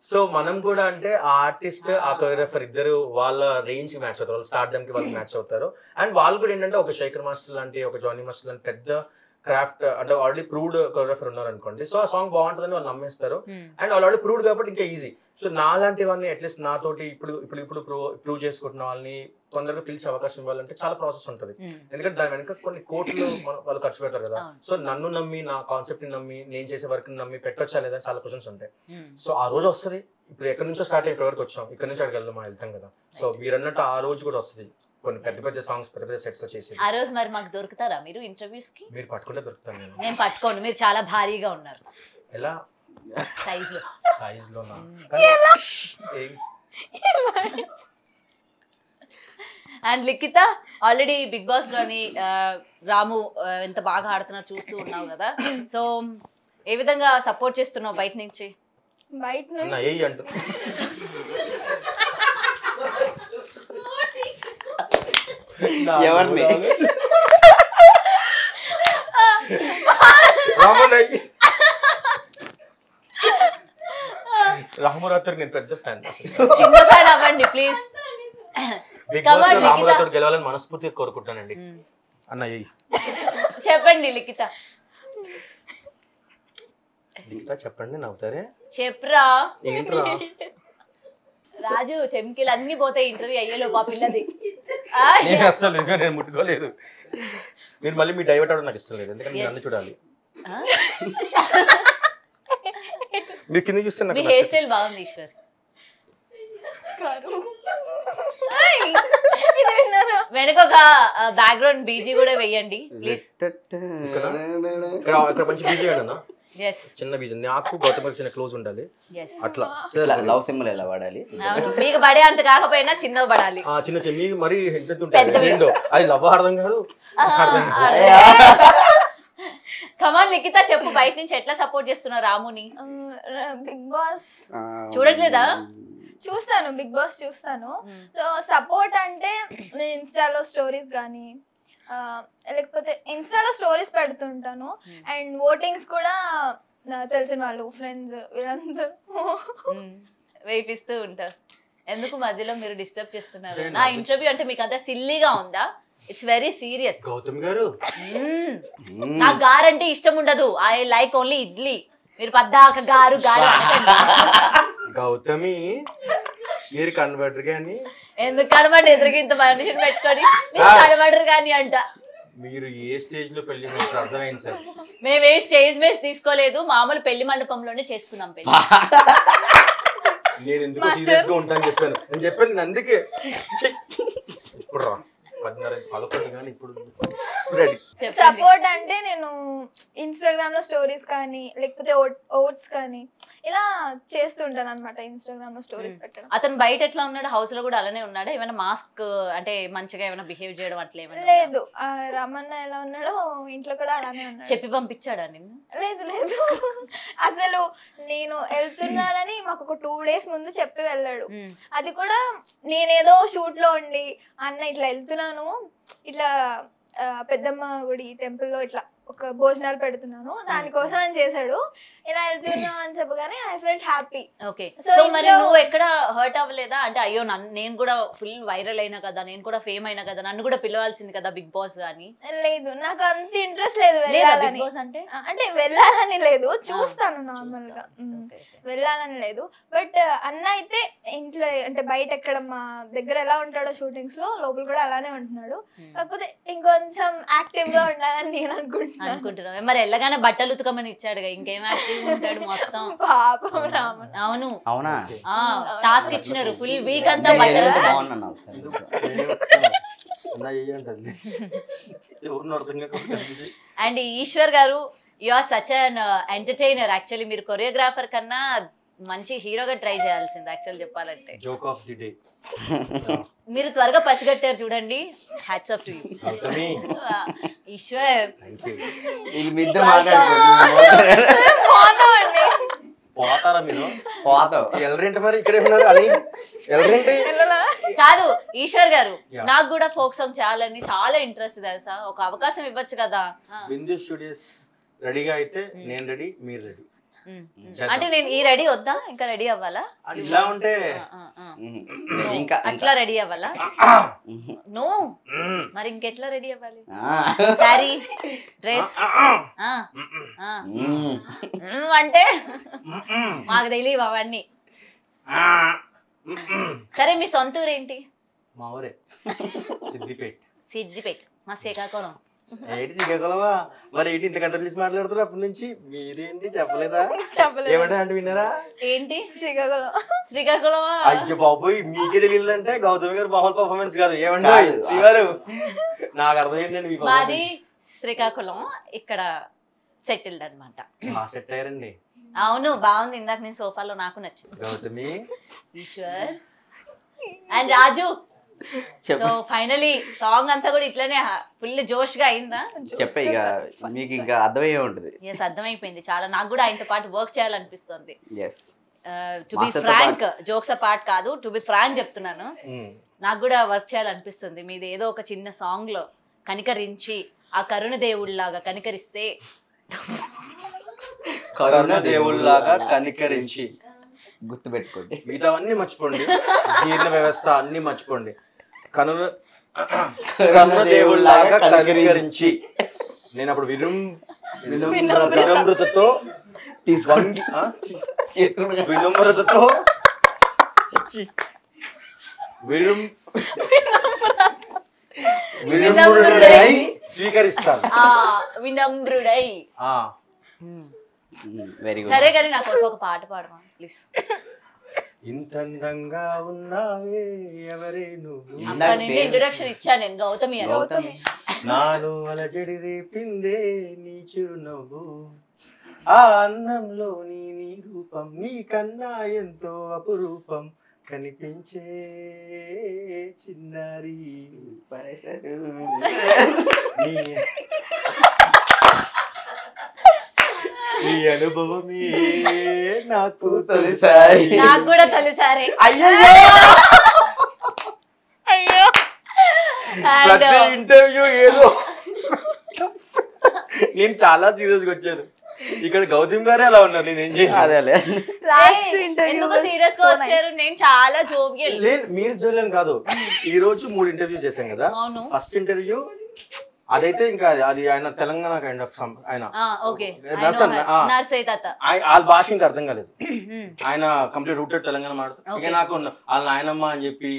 S2: So మనం కూడా అంటే ఆ ఆర్టిస్ట్, ఆ కొరియోగ్రాఫర్ ఇద్దరు వాళ్ళ రేంజ్ కి మ్యాచ్ అవుతారు, వాళ్ళ స్టార్డమ్ కి వాళ్ళు మ్యాచ్ అవుతారు. అండ్ వాళ్ళు కూడా ఏంటంటే ఒక శేఖర్ మాస్టర్ లాంటి, ఒక జానీ మాస్టర్ లాంటి పెద్ద క్రాఫ్ట్ అంటే ఆల్రెడీ ప్రూవ్డ్ కొరియోగ్రాఫర్ ఉన్నారు అనుకోండి. సో ఆ సాంగ్ బాగుంటుందని వాళ్ళు నమ్మేస్తారు. అండ్ వాళ్ళు ఆల్రెడీ ప్రూవ్డ్ కాబట్టి ఇంకా ఈజీ. సో నాలాంటి వాళ్ళని అట్లీస్ట్ నాతోటి ఇప్పుడు ప్రూవ్ చేసుకుంటున్న వాళ్ళని తొందరగా పిలిచే అవకాశం ఇవ్వాలంటే చాలా ప్రాసెస్ ఉంటుంది. ఎందుకంటే దాని వెనక కొన్ని కోట్లు వాళ్ళు ఖర్చు పెడతారు కదా. సో నన్ను నమ్మి, నా కాన్సెప్ట్ ని నమ్మి, నేను చేసే వర్క్ ని నమ్మి పెట్టొచ్చా లేదా చాలా క్వశ్చన్స్ ఉంటాయి. సో ఆ రోజు వస్తుంది. ఇప్పుడు ఎక్కడి నుంచో స్టార్ట్ అయ్యి వరకు వచ్చాం, ఇక్కడ నుంచి అక్కడికి వెళ్తాం కదా. సో మీరు అన్నట్టు ఆ రోజు కూడా వస్తుంది, కొన్ని పెద్ద పెద్ద సాంగ్స్, పెద్ద పెద్ద సెట్స్ చేసి.
S1: ఆ రోజు మరి మాకు దొరుకుతారా మీరు ఇంటర్వ్యూస్ కి?
S2: మీరు పట్టుకుంటే దొరుకుతాను.
S1: నేను పట్టుకోను, మీరు చాలా భారీగా ఉన్నారు.
S2: ఎలా
S1: సైజ్
S2: లో
S1: and Likhitha already big boss లోని రాము ఎంత బాగా ఆడుతున్నారు చూస్తూ ఉన్నావు కదా. సో ఏ విధంగా సపోర్ట్ చేస్తున్నావు బయట నుంచి?
S2: అంటూ
S4: ఎవరిని
S2: రామరాత్రి నేను పెద్ద ఫ్యాన్,
S1: చిన్న ఫ్యాన్ అవ్వండి ప్లీజ్.
S2: బిగ్ బాస్ రామరాత్రి గెలవాలని మనస్ఫూర్తిగా కోరుకుంటానండి. అన్న
S1: చెప్పండి లిఖిత.
S2: చెప్పండి, నవ్వుతారే.
S1: చెప్పరా
S2: ఏంట్రా
S1: రాజు, చెంకిలు అన్ని పోతాయి ఇంటర్వ్యూ అయ్యేలో మా పిల్లది.
S2: నేను అసలు నేను ముట్టుకోలేదు. మీరు మళ్ళీ మీ డైవర్ట్ అవడం నాకు ఇష్టం లేదు, ఎందుకంటే మీరు అన్ని చూడాలి. మీరు కింద చూస్తే
S1: మీ హెయిర్ స్టైల్ బాగుంది ఈశ్వర్. వెనక ఒక బ్యాక్గ్రౌండ్ బీజీ కూడా వేయండి ప్లీజ్.
S2: ఇక్కడ మంచి బీజీ వేయనా? చిన్న బీజీ. నాకు గౌతమ్ చిన్న క్లోజ్ ఉండాలి అట్లా.
S4: లవ్ సింబల్ ఎలా వాడాలి?
S1: మీకు పడే అంత కాకపోయినా చిన్నవి పడాలి.
S2: చిన్న చిన్న మరి రెండో అది లవ్ అర్థం కాదు.
S1: కమాన్ లిఖిత చెప్పు, బయట నుంచి ఎట్లా సపోర్ట్ చేస్తున్నారు రాముని?
S3: బిగ్ బాస్
S1: చూడట్లేదా?
S3: చూస్తాను, బిగ్ బాస్ చూస్తాను. సో సపోర్ట్ అంటే నేను ఇన్స్టాలో స్టోరీస్ కానీ లేకపోతే ఇన్స్టాలో స్టోరీస్ పెడుతుంటాను. అండ్ ఓటింగ్స్ కూడా తెలిసిన వాళ్ళు, ఫ్రెండ్స్, వీళ్ళందరూ
S1: వేయిస్తూ ఉంటారు. ఎందుకు మధ్యలో మీరు డిస్టర్బ్ చేస్తున్నారు? నా ఇంటర్వ్యూ అంటే మీకు అంత సిల్లీగా ఉందా? It's very serious.
S2: గౌతమ్ గారు,
S1: నాకు గారు అంటే ఇష్టం ఉండదు. I like only idli. మీరు పద్దాక గారు గారు
S2: గౌతమి మీరు కన్వర్టర్ గాని
S1: ఎందుకు కనబడి ఎదురుగా ఇంత మనిషిని పెట్టుకొని కనబడరు కానీ అంట.
S2: మీరు ఏ స్టేజ్ లో పెళ్లి అర్థమైంది సార్.
S1: మేము ఏ స్టేజ్ మీద తీసుకోలేదు, మామూలు పెళ్లి మండపంలోనే చేసుకున్నాం పెళ్లి.
S2: నేను ఎందుకు సీరియస్ గా ఉంటాను చెప్పాను, నేను చెప్పాను అందుకే. ఇప్పుడు రా 10:11 కానీ ఇప్పుడు
S3: సపోర్ట్ అంటే నేను ఇన్స్టాగ్రామ్ లో స్టోరీస్ కానీ లేకపోతే ఓట్స్ కానీ ఇలా చేస్తుంటాను అనమాట. ఇన్స్టాగ్రామ్ లో స్టోరీస్ పెట్టడం.
S1: అతను బయట ఎట్లా ఉన్నాడు? హౌస్ లో కూడా అలానే ఉన్నాడా? ఏమైనా మాస్క్ అంటే మంచిగా ఏమైనా బిహేవ్ చేయడం అట్లా ఏమైనా?
S3: లేదు, రమణ ఎలా ఉన్నాడో ఇంట్లో కూడా అలానే ఉన్నాడు.
S1: చెప్పి పంపించాడా నిన్ను?
S3: లేదు లేదు, అసలు నేను వెళ్తున్నానని మాకు ఒక 2 days ముందు చెప్పి వెళ్ళాడు. అది కూడా నేనేదో షూట్ లో ఉండి అన్న ఇట్లా వెళ్తున్నాను, ఇట్లా పెద్దమ్మ గుడి టెంపుల్ లో ఇట్లా ఒక భోజనాలు పెడుతున్నాను, దానికోసం అని చేశాడు. ఇలా వెళ్తున్నాం అని చెప్పగానే I felt happy.
S1: Okay, so మరి నువ్వు ఎక్కడ హర్ట్ అవ్వలేదా? అంటే అయ్యో నేను కూడా ఫుల్ వైరల్ అయినా కదా, నేను కూడా ఫేమ్ అయినా కదా, నన్ను కూడా పిలవాల్సింది కదా బిగ్ బాస్ అని.
S3: లేదు, నాకు అంత ఇంట్రెస్ట్ లేదు వెళ్ళాలని.
S1: బిగ్ బాస్ అంటే
S3: వెళ్ళాలని లేదు, చూస్తాను నార్మల్ గా, వెళ్ళాలని లేదు. బట్ అన్న అయితే ఇంట్లో అంటే బయట ఎక్కడ మా దగ్గర ఎలా ఉంటాడో షూటింగ్స్ లో లోపల కూడా అలానే ఉంటున్నాడు. కాకపోతే ఇంకొంచెం యాక్టివ్ గా ఉండాలని నేను అనుకుంటున్నాను.
S1: అనుకుంటున్నావు. మరి వెళ్ళగానే బట్టలు ఉతకమని ఇచ్చాడుగా, ఇంకేం యాక్టివ్ ఉంటాడు మొత్తం.
S3: పాపం రామన్.
S1: అవును,
S4: అవునా
S1: టాస్క్ ఇచ్చినారు ఫుల్ వీక్ అంతా బట్టలు ఉతకాలి.
S4: బాగున్నాను ఒకసారి.
S2: ఎవరిని అర్థం కాకపోతే
S1: and Eshwar garu, you are such an entertainer. Actually మీరు కొరియోగ్రాఫర్ కన్నా మంచి హీరోగా ట్రై చేయాల్సింది యాక్చువల్ చెప్పాలంటే.
S2: Joke of the day.
S1: మీరు త్వరగా పసిగట్టారు చూడండి, hats off to you. Eshwar
S4: వీళ్ళు మీ ఇద్దరు మాట్లాడుకోండి.
S3: పోతామండి.
S2: పోతారా మీరు?
S4: పోతాం.
S2: ఎల్లరింటి మరి ఇక్కడే ఉన్నారు అని ఎల్లరింటి
S1: కాదు ఈశ్వర్ గారు,
S2: Yeah.
S1: నాకు కూడా ఫోక్ సాంగ్ చేయాలని చాలా ఇంట్రెస్ట్ తెలుసా, ఒక అవకాశం ఇవ్వచ్చు కదా.
S2: బిందు స్టూడియోస్ రెడీగా అయితే నేను రెడీ, మీరు రెడీ.
S1: అంటే నేను ఈ రెడీ వద్దా, ఇంకా రెడీ అవ్వాలా?
S2: ఇలా ఉంటే
S4: ఇంకా
S1: అట్లా రెడీ అవ్వాలా? నో, మరి ఇంకెట్లా రెడీ అవ్వాలి? సారీ, డ్రెస్ అంటే మాకు తెలియవు అవన్నీ. సరే, మీ సొంత ఊరు ఏంటి?
S2: మా ఊరే సిద్దిపేట.
S1: సిద్దిపేట, మా శ్రీకాకుళం.
S2: ఏంటి శ్రీకాకుళమా? మరి ఏంటి ఇంత కంట్రోల్ చేసి మాట్లాడుతారు అప్పటి నుంచి? మీరేంటి చెప్పలేదా?
S3: చెప్పలేదు.
S2: ఏమంటే అంటే విన్నారా?
S1: ఏంటి
S3: శ్రీకాకుళం.
S1: శ్రీకాకుళమా?
S2: అయ్యో బాబోయ్, మీకే తెలియదంటే గౌతమి గారు మామూలు పర్ఫార్మెన్స్ కాదు. ఏమంటే
S4: కాదు.
S2: నాకు అర్థమైందండి మీ
S1: మాది శ్రీకాకుళం, ఇక్కడ సెటిల్డ్ అన్నమాట.
S2: సెట్ అయ్యారండి.
S1: అవును, బాగుంది. ఇందాక నేను సోఫాలో నాకు నచ్చింది.
S2: Gautami,
S1: Eshwar and Raju. So finally song అంతా కూడా ఇట్లనే ఫుల్ జోష్ గా అయిందా?
S4: చెప్పే ఇక మీకు ఇంకా అర్థమయ్యే ఉంటుంది.
S1: ఎస్, అర్థమైపోయింది చాలా. నాకు కూడా ఆయనతో పాటు వర్క్ చేయాలనిపిస్తుంది.
S4: Yes,
S1: to be frank, jokes apart కాదు, టు బి ఫ్రాంక్ చెప్తున్నాను. నాకు కూడా వర్క్ చేయాలనిపిస్తుంది. మీది ఏదో ఒక చిన్న సాంగ్ లో కనికరించి, ఆ కరుణ దేవుళ్ళలాగా కనికరిస్తే.
S2: కరుణ దేవుళ్ళలాగా కనికరించి
S4: గుర్తుపెట్టుకోండి.
S2: మిగతావన్నీ మర్చిపోండి, జీర్ణ వ్యవస్థ అన్ని మర్చిపోండి. కరుణ దేవుళ్ళలాగా కనికరించి. నేను అప్పుడు వినమ్రతతో
S4: తీసుకోండి.
S2: వినమ్రతతో వినమ్రుడై స్వీకరిస్తాను.
S1: వినమ్రుడై.
S4: Very good.
S1: సరే కానీ నా కోసం ఒక పాట పాడమా ప్లీజ్.
S2: ఇంతందంగా ఉన్నావే ఎవరే నువ్వు,
S1: అక్కడ నుండి ఇంట్రొడక్షన్ ఇచ్చాను నేను, గౌతమి అని.
S4: గౌతమి.
S2: నాలో అలజడి రేపిందే నీ చిరునవ్వు, ఆ అందంలో నీ రూపం నీకన్నా ఎంతో అపురూపం కనిపించే చిన్నారి. ఈ అనుభవమే నాకు తొలిసారి.
S1: నాకు కూడా తొలిసారి.
S2: అయ్యో,
S3: అయ్యో,
S2: ప్రతి ఇంటర్వ్యూ ఏదో. నేను చాలా సీరియస్ గా వచ్చాను, ఇక్కడ గౌతమ్ గారే అలా ఉన్నారు. నేను ఏం చేయాలి?
S1: ఎందుకు సీరియస్ గా వచ్చారు? నేను చాలా జోవియల్.
S2: లేదు, మీరు జోలియన్ కాదు. ఈ రోజు 3 ఇంటర్వ్యూస్ చేశాం కదా. ఫస్ట్ ఇంటర్వ్యూ అదైతే ఇంకా అది ఆయన తెలంగాణ కైండ్ ఆఫ్ ఆయన వాళ్ళ భాష ఇంకా అర్థం కాలేదు. ఆయన కంప్లీట్ రూటెడ్ తెలంగాణ మాట్లాడుతారు. ఇక నాకు వాళ్ళ నాయనమ్మ అని చెప్పి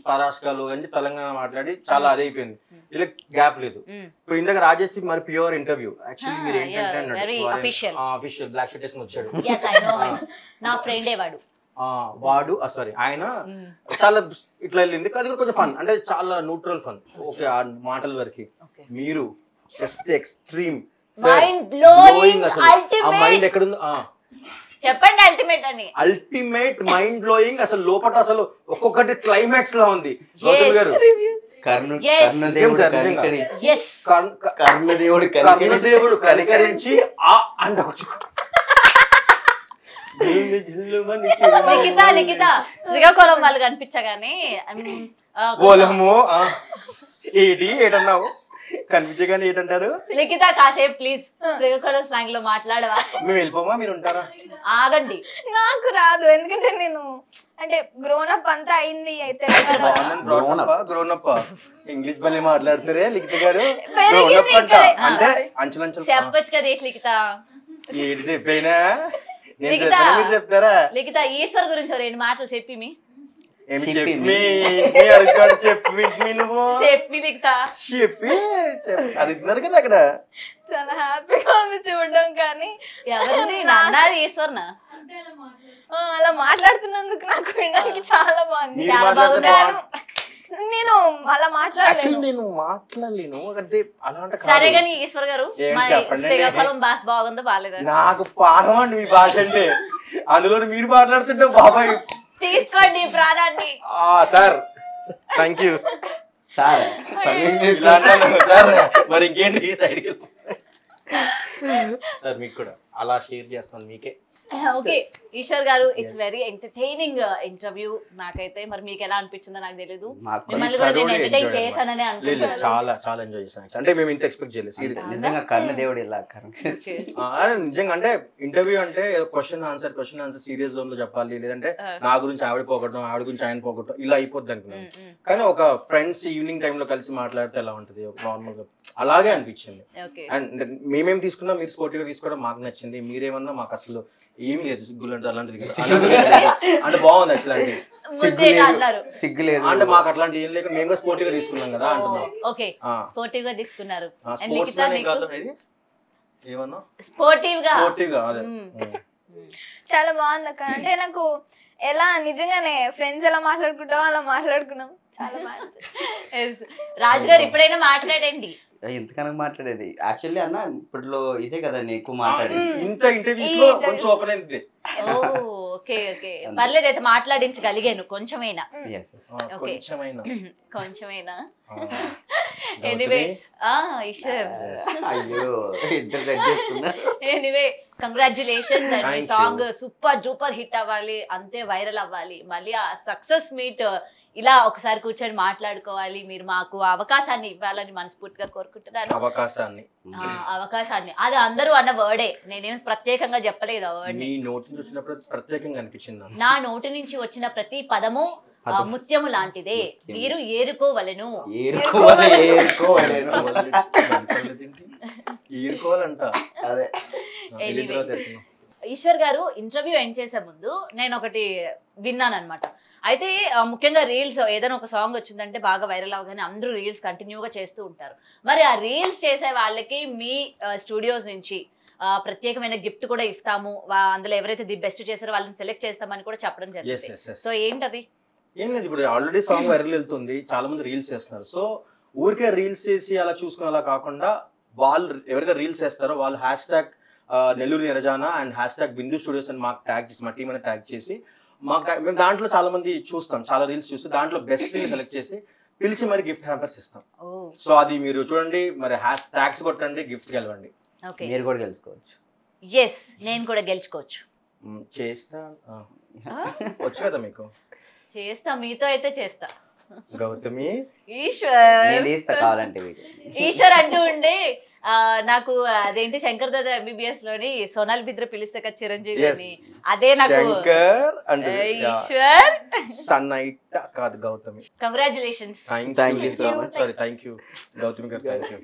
S2: పరాష్కాలు అని తెలంగాణ మాట్లాడి చాలా అదే అయిపోయింది. ఇలా గ్యాప్ లేదు. ఇప్పుడు ఇందాక రాజేష్ మరి ప్యూర్ ఇంటర్వ్యూ. యాక్చువల్లీ మీరు ఏంటంటే అఫీషియల్ బ్లాక్ షర్ట్ వేసుకుని వచ్చాడు.
S1: నా ఫ్రెండే వాడు.
S2: వాడు సారీ ఆయన చాలా ఇట్లా వెళ్ళింది. అది కూడా కొంచెం ఫన్, అంటే చాలా న్యూట్రల్ ఫన్. ఓకే, ఆ మాటల వరకు మీరు జస్ట్ ఎక్స్ట్రీమ్ మైండ్ ఎక్కడుందో
S1: చెప్పండి. అల్టిమేట్ అని
S2: అల్టిమేట్ మైండ్ బ్లోయింగ్. అసలు లోపల అసలు ఒక్కొక్కటి క్లైమాక్స్ లా ఉంది. గౌతమ్ గారు కర్ణదేవుడు కనికరించి అంటే
S1: లిఖిత శ్రీకాకుళం వాళ్ళు కనిపించగానే
S2: ఏటి ఏటన్నావు? కనిపించగానే ఏంటంటారు?
S1: లిఖిత కాసేపు ప్లీజ్ శ్రీకాకుళం స్లాంగ్ లో మాట్లాడవా?
S2: మేము వెళ్ళిపోమా, మీరు ఉంటారా?
S1: ఆగండి,
S3: నాకు రాదు. ఎందుకంటే నేను అంటే గ్రోన్ అప్ అంతా అయింది. అయితే
S2: గ్రోన్ అప్ ఇంగ్లీష్ బలి మాట్లాడుతారే లిఖిత గారు. అంటే అంచులంచులు
S1: చెప్పొచ్చు కదా ఏంటి లిఖిత?
S2: ఏంటి చెప్పైనా చెప్తారా?
S1: లిఖిత ఈశ్వర్ గురించి 2 మాటలు చెప్పి మీ
S2: ఏమి
S4: చెప్పి
S2: చెప్పి అడుగుతాడు చెప్పి నువ్వు
S1: చెప్పి లిఖితా
S2: చెప్పి అడుగుతున్నారు కదా అక్కడ.
S3: చాలా హ్యాపీగా ఉంది చూడడం. కానీ
S1: ఎవరిని నాన్నది ఈశ్వర్నా
S3: అలా మాట్లాడుతున్నందుకు నాకు వినడానికి చాలా బాగుంది.
S2: మీరు
S1: చాలా
S2: మాట్లాడితే
S1: బాగుంది.
S3: నేను అలా
S2: యాక్చువల్లీ
S3: మాట్లాడలేను.
S2: నేను మాట్లాడలేను అంటే అలా అంటే
S1: సరే
S2: కాదు.
S1: గాని ఈశ్వర్ గారు
S2: ఏం
S1: మా
S2: చెప్పండి?
S1: శ్రీకాకుళం భాష బాగుందో బాగాలేదా?
S2: నాకు పాఠం అండి మీ భాష అంటే. అందులో మీరు మాట్లాడుతుంటే బాబాయ్
S1: తీసుకోండి ఈ ప్రాణాన్ని.
S2: సార్ థ్యాంక్ యూ
S4: సార్
S2: ఇలా అన్నాను సార్. మరి ఇంకేంటి సైడ్కి సార్ మీకు కూడా అలా షేర్ చేస్తాను మీకే.
S1: ఓకే ఈశ్వర్ గారు, ఇట్స్ వెరీ ఎంటర్టైనింగ్ ఇంటర్వ్యూ నాకైతే. మరి మీకు ఎలా అనిపించిందో నాకు తెలియదు.
S4: మాకు
S1: మిమ్మల్ని కూడా నేను
S2: thoroughly
S1: ఎంటర్టైన్
S2: enjoy
S1: చేశానని
S2: లేదు
S1: అనుకుంటున్నాను.
S2: చాలా చాలా ఎంజాయ్ చేశాను. అంటే మేము ఇంత ఎక్స్పెక్ట్ చేయలేదు సీరియస్.
S4: నిజంగా కర్ణ దేవుడు ఇలా
S1: Okay.
S2: నిజంగా అంటే ఇంటర్వ్యూ అంటే క్వశ్చన్ ఆన్సర్ సీరియస్ జోన్ లో చెప్పాలి, లేదంటే నా గురించి ఆవిడ పోగొట్టడం, ఆవిడ గురించి ఆయన పోగొట్టడం, ఇలా అయిపోద్ది అనుకున్నాను. కానీ ఒక ఫ్రెండ్స్ ఈవినింగ్ టైమ్ లో కలిసి మాట్లాడితే ఎలా ఉంటది నార్మల్ గా, అలాగే అనిపించింది.
S1: Okay.
S2: అండ్ మేమేం తీసుకున్నా మీరు స్పోర్టివ్ గా తీసుకోవడం మాకు నచ్చింది. మీరేమన్నా మాకు అసలు ఏమి లేదు, సిగ్గులు అంటే అలాంటిది అంటే బాగుంది యాక్చువల్లీ.
S1: ముందే అన్నారు.
S4: సిగ్గు లేదు
S2: అంటే మాకు అట్లాంటి ఏం లేక మేము కూడా స్పోర్టివ్ గా తీసుకున్నాం కదా అంటున్నాం.
S1: ఓకే స్పోర్టివ్ గా తీసుకున్నారు. అండ్
S2: స్పోర్ట్స్
S1: లిఖితా నీకు
S2: ఏమన్నా
S1: స్పోర్టివ్ గా
S2: స్పోర్టివ్ గా అదే
S3: చాలా బాగుంది అక్క. అంటే నాకు ఎలా నిజంగానే ఫ్రెండ్స్ ఎలా మాట్లాడుకుంటామో అలా మాట్లాడుకున్నాం. చాలా బాగుంది.
S1: రాజు గారు ఇప్పుడైనా మాట్లాడండి.
S4: ఎంతకన్నా మాట్లాడేది యాక్చువల్లీ అన్న ఇప్పట్లో ఇదే కదా నేను ఎక్కువ మాట్లాడేది.
S2: ఇంత ఇంటర్వ్యూస్ లో కొంచెం ఓపెన్ అయింది.
S1: ఓకే ఓకే పర్లేదు అయితే మాట్లాడించగలిగాను కొంచెమైనా.
S4: Yes, yes.
S1: ఓకే
S2: కొంచెమైనా
S1: కొంచెమైనా. ఎనీవే ఈశ్వర్
S4: అయ్యో ఇద్దరు సెట్ చేస్తున్నారు.
S1: Anyway congratulations and me
S2: Thank
S1: song super duper hit అవ్వాలి, అంతే వైరల్ అవ్వాలి. మళ్ళీ ఆ సక్సెస్ మీట్ ఇలా ఒకసారి కూర్చొని మాట్లాడుకోవాలి. మీరు మాకు అవకాశాన్ని ఇవ్వాలని మనస్ఫూర్తిగా కోరుకుంటున్నాను. అవకాశాన్ని అది అందరూ అన్న వర్డే, నేనేం ప్రత్యేకంగా చెప్పలేదు ఆ వర్డ్.
S2: మీ నోటి నుంచి వచ్చినప్పుడు ప్రత్యేకంగా అనిపించింది.
S1: నా నోటి నుంచి వచ్చిన ప్రతి పదము ముత్యము లాంటిదే, మీరు ఏరుకోవలను.
S2: ఏరుకోవాలంట అదే.
S1: ఈశ్వర్ గారు ఇంటర్వ్యూ ఎండ్ చేసే ముందు నేను ఒకటి విన్నాను అనమాట. అయితే ముఖ్యంగా రీల్స్ ఏదైనా ఒక సాంగ్ వచ్చిందంటే బాగా వైరల్ అవగానే అందరూ రీల్స్ కంటిన్యూగా చేస్తూ ఉంటారు. మరి ఆ రీల్స్ చేసే వాళ్ళకి మీ స్టూడియోస్ నుంచి ప్రత్యేకమైన గిఫ్ట్ కూడా ఇస్తాము, అందులో ఎవరైతే ది బెస్ట్ చేశారో వాళ్ళని సెలెక్ట్ చేస్తామని కూడా చెప్పడం జరిగింది. సో ఏంటది?
S2: ఏం లేదు, ఇప్పుడు ఆల్రెడీ సాంగ్ వైరల్ వెళ్తుంది, చాలా మంది రీల్స్ చేస్తున్నారు. సో ఊరికే రీల్స్ చేసి అలా చూసుకుని అలా కాకుండా వాళ్ళు ఎవరైతే రీల్స్ చేస్తారో వాళ్ళు హ్యాష్ నెల్లూరు నిరజానా అండ్ హ్యాష్ బిందు స్టూడియోస్ అని మాకు ట్యాగ్ చేసి, మా టీం అని ట్యాగ్ చేసి మేము దాంట్లో చాలా మంది చూస్తాం, చాలా రీల్స్ చూసి దాంట్లో బెస్ట్ రీల్ సెలెక్ట్ చేసి పిలిచి మరి గిఫ్ట్ హ్యాంపర్స్ ఇస్తాం. సో అది మీరు చూడండి, మరి హ్యాష్ ట్యాగ్స్ కొట్టండి, గిఫ్ట్స్ గెలవండి.
S4: మీరు కూడా గెలుచుకోవచ్చు.
S1: ఎస్ నేను కూడా గెలుచుకోవచ్చు.
S2: చేస్తా వచ్చు కదా మీకు.
S1: చేస్తా, మీతో అయితే చేస్తా.
S2: గౌతమి
S1: ఈశ్వర్ అంటూ ఉండే నాకు అదేంటి శంకర్ దాదా MBBS లోని సోనాల్ బిద్ర పిలిస్తే కదా చిరంజీవి అని, అదే నాకు ఈశ్వర్
S2: సన్నైట్ కాదు Gautami.
S1: Congratulations.
S2: Thank you so much. Sorry thank you Gautami గారు. Thank you.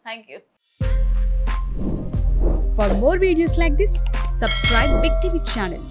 S1: Thank you.
S5: For more videos like this, subscribe Big TV channel.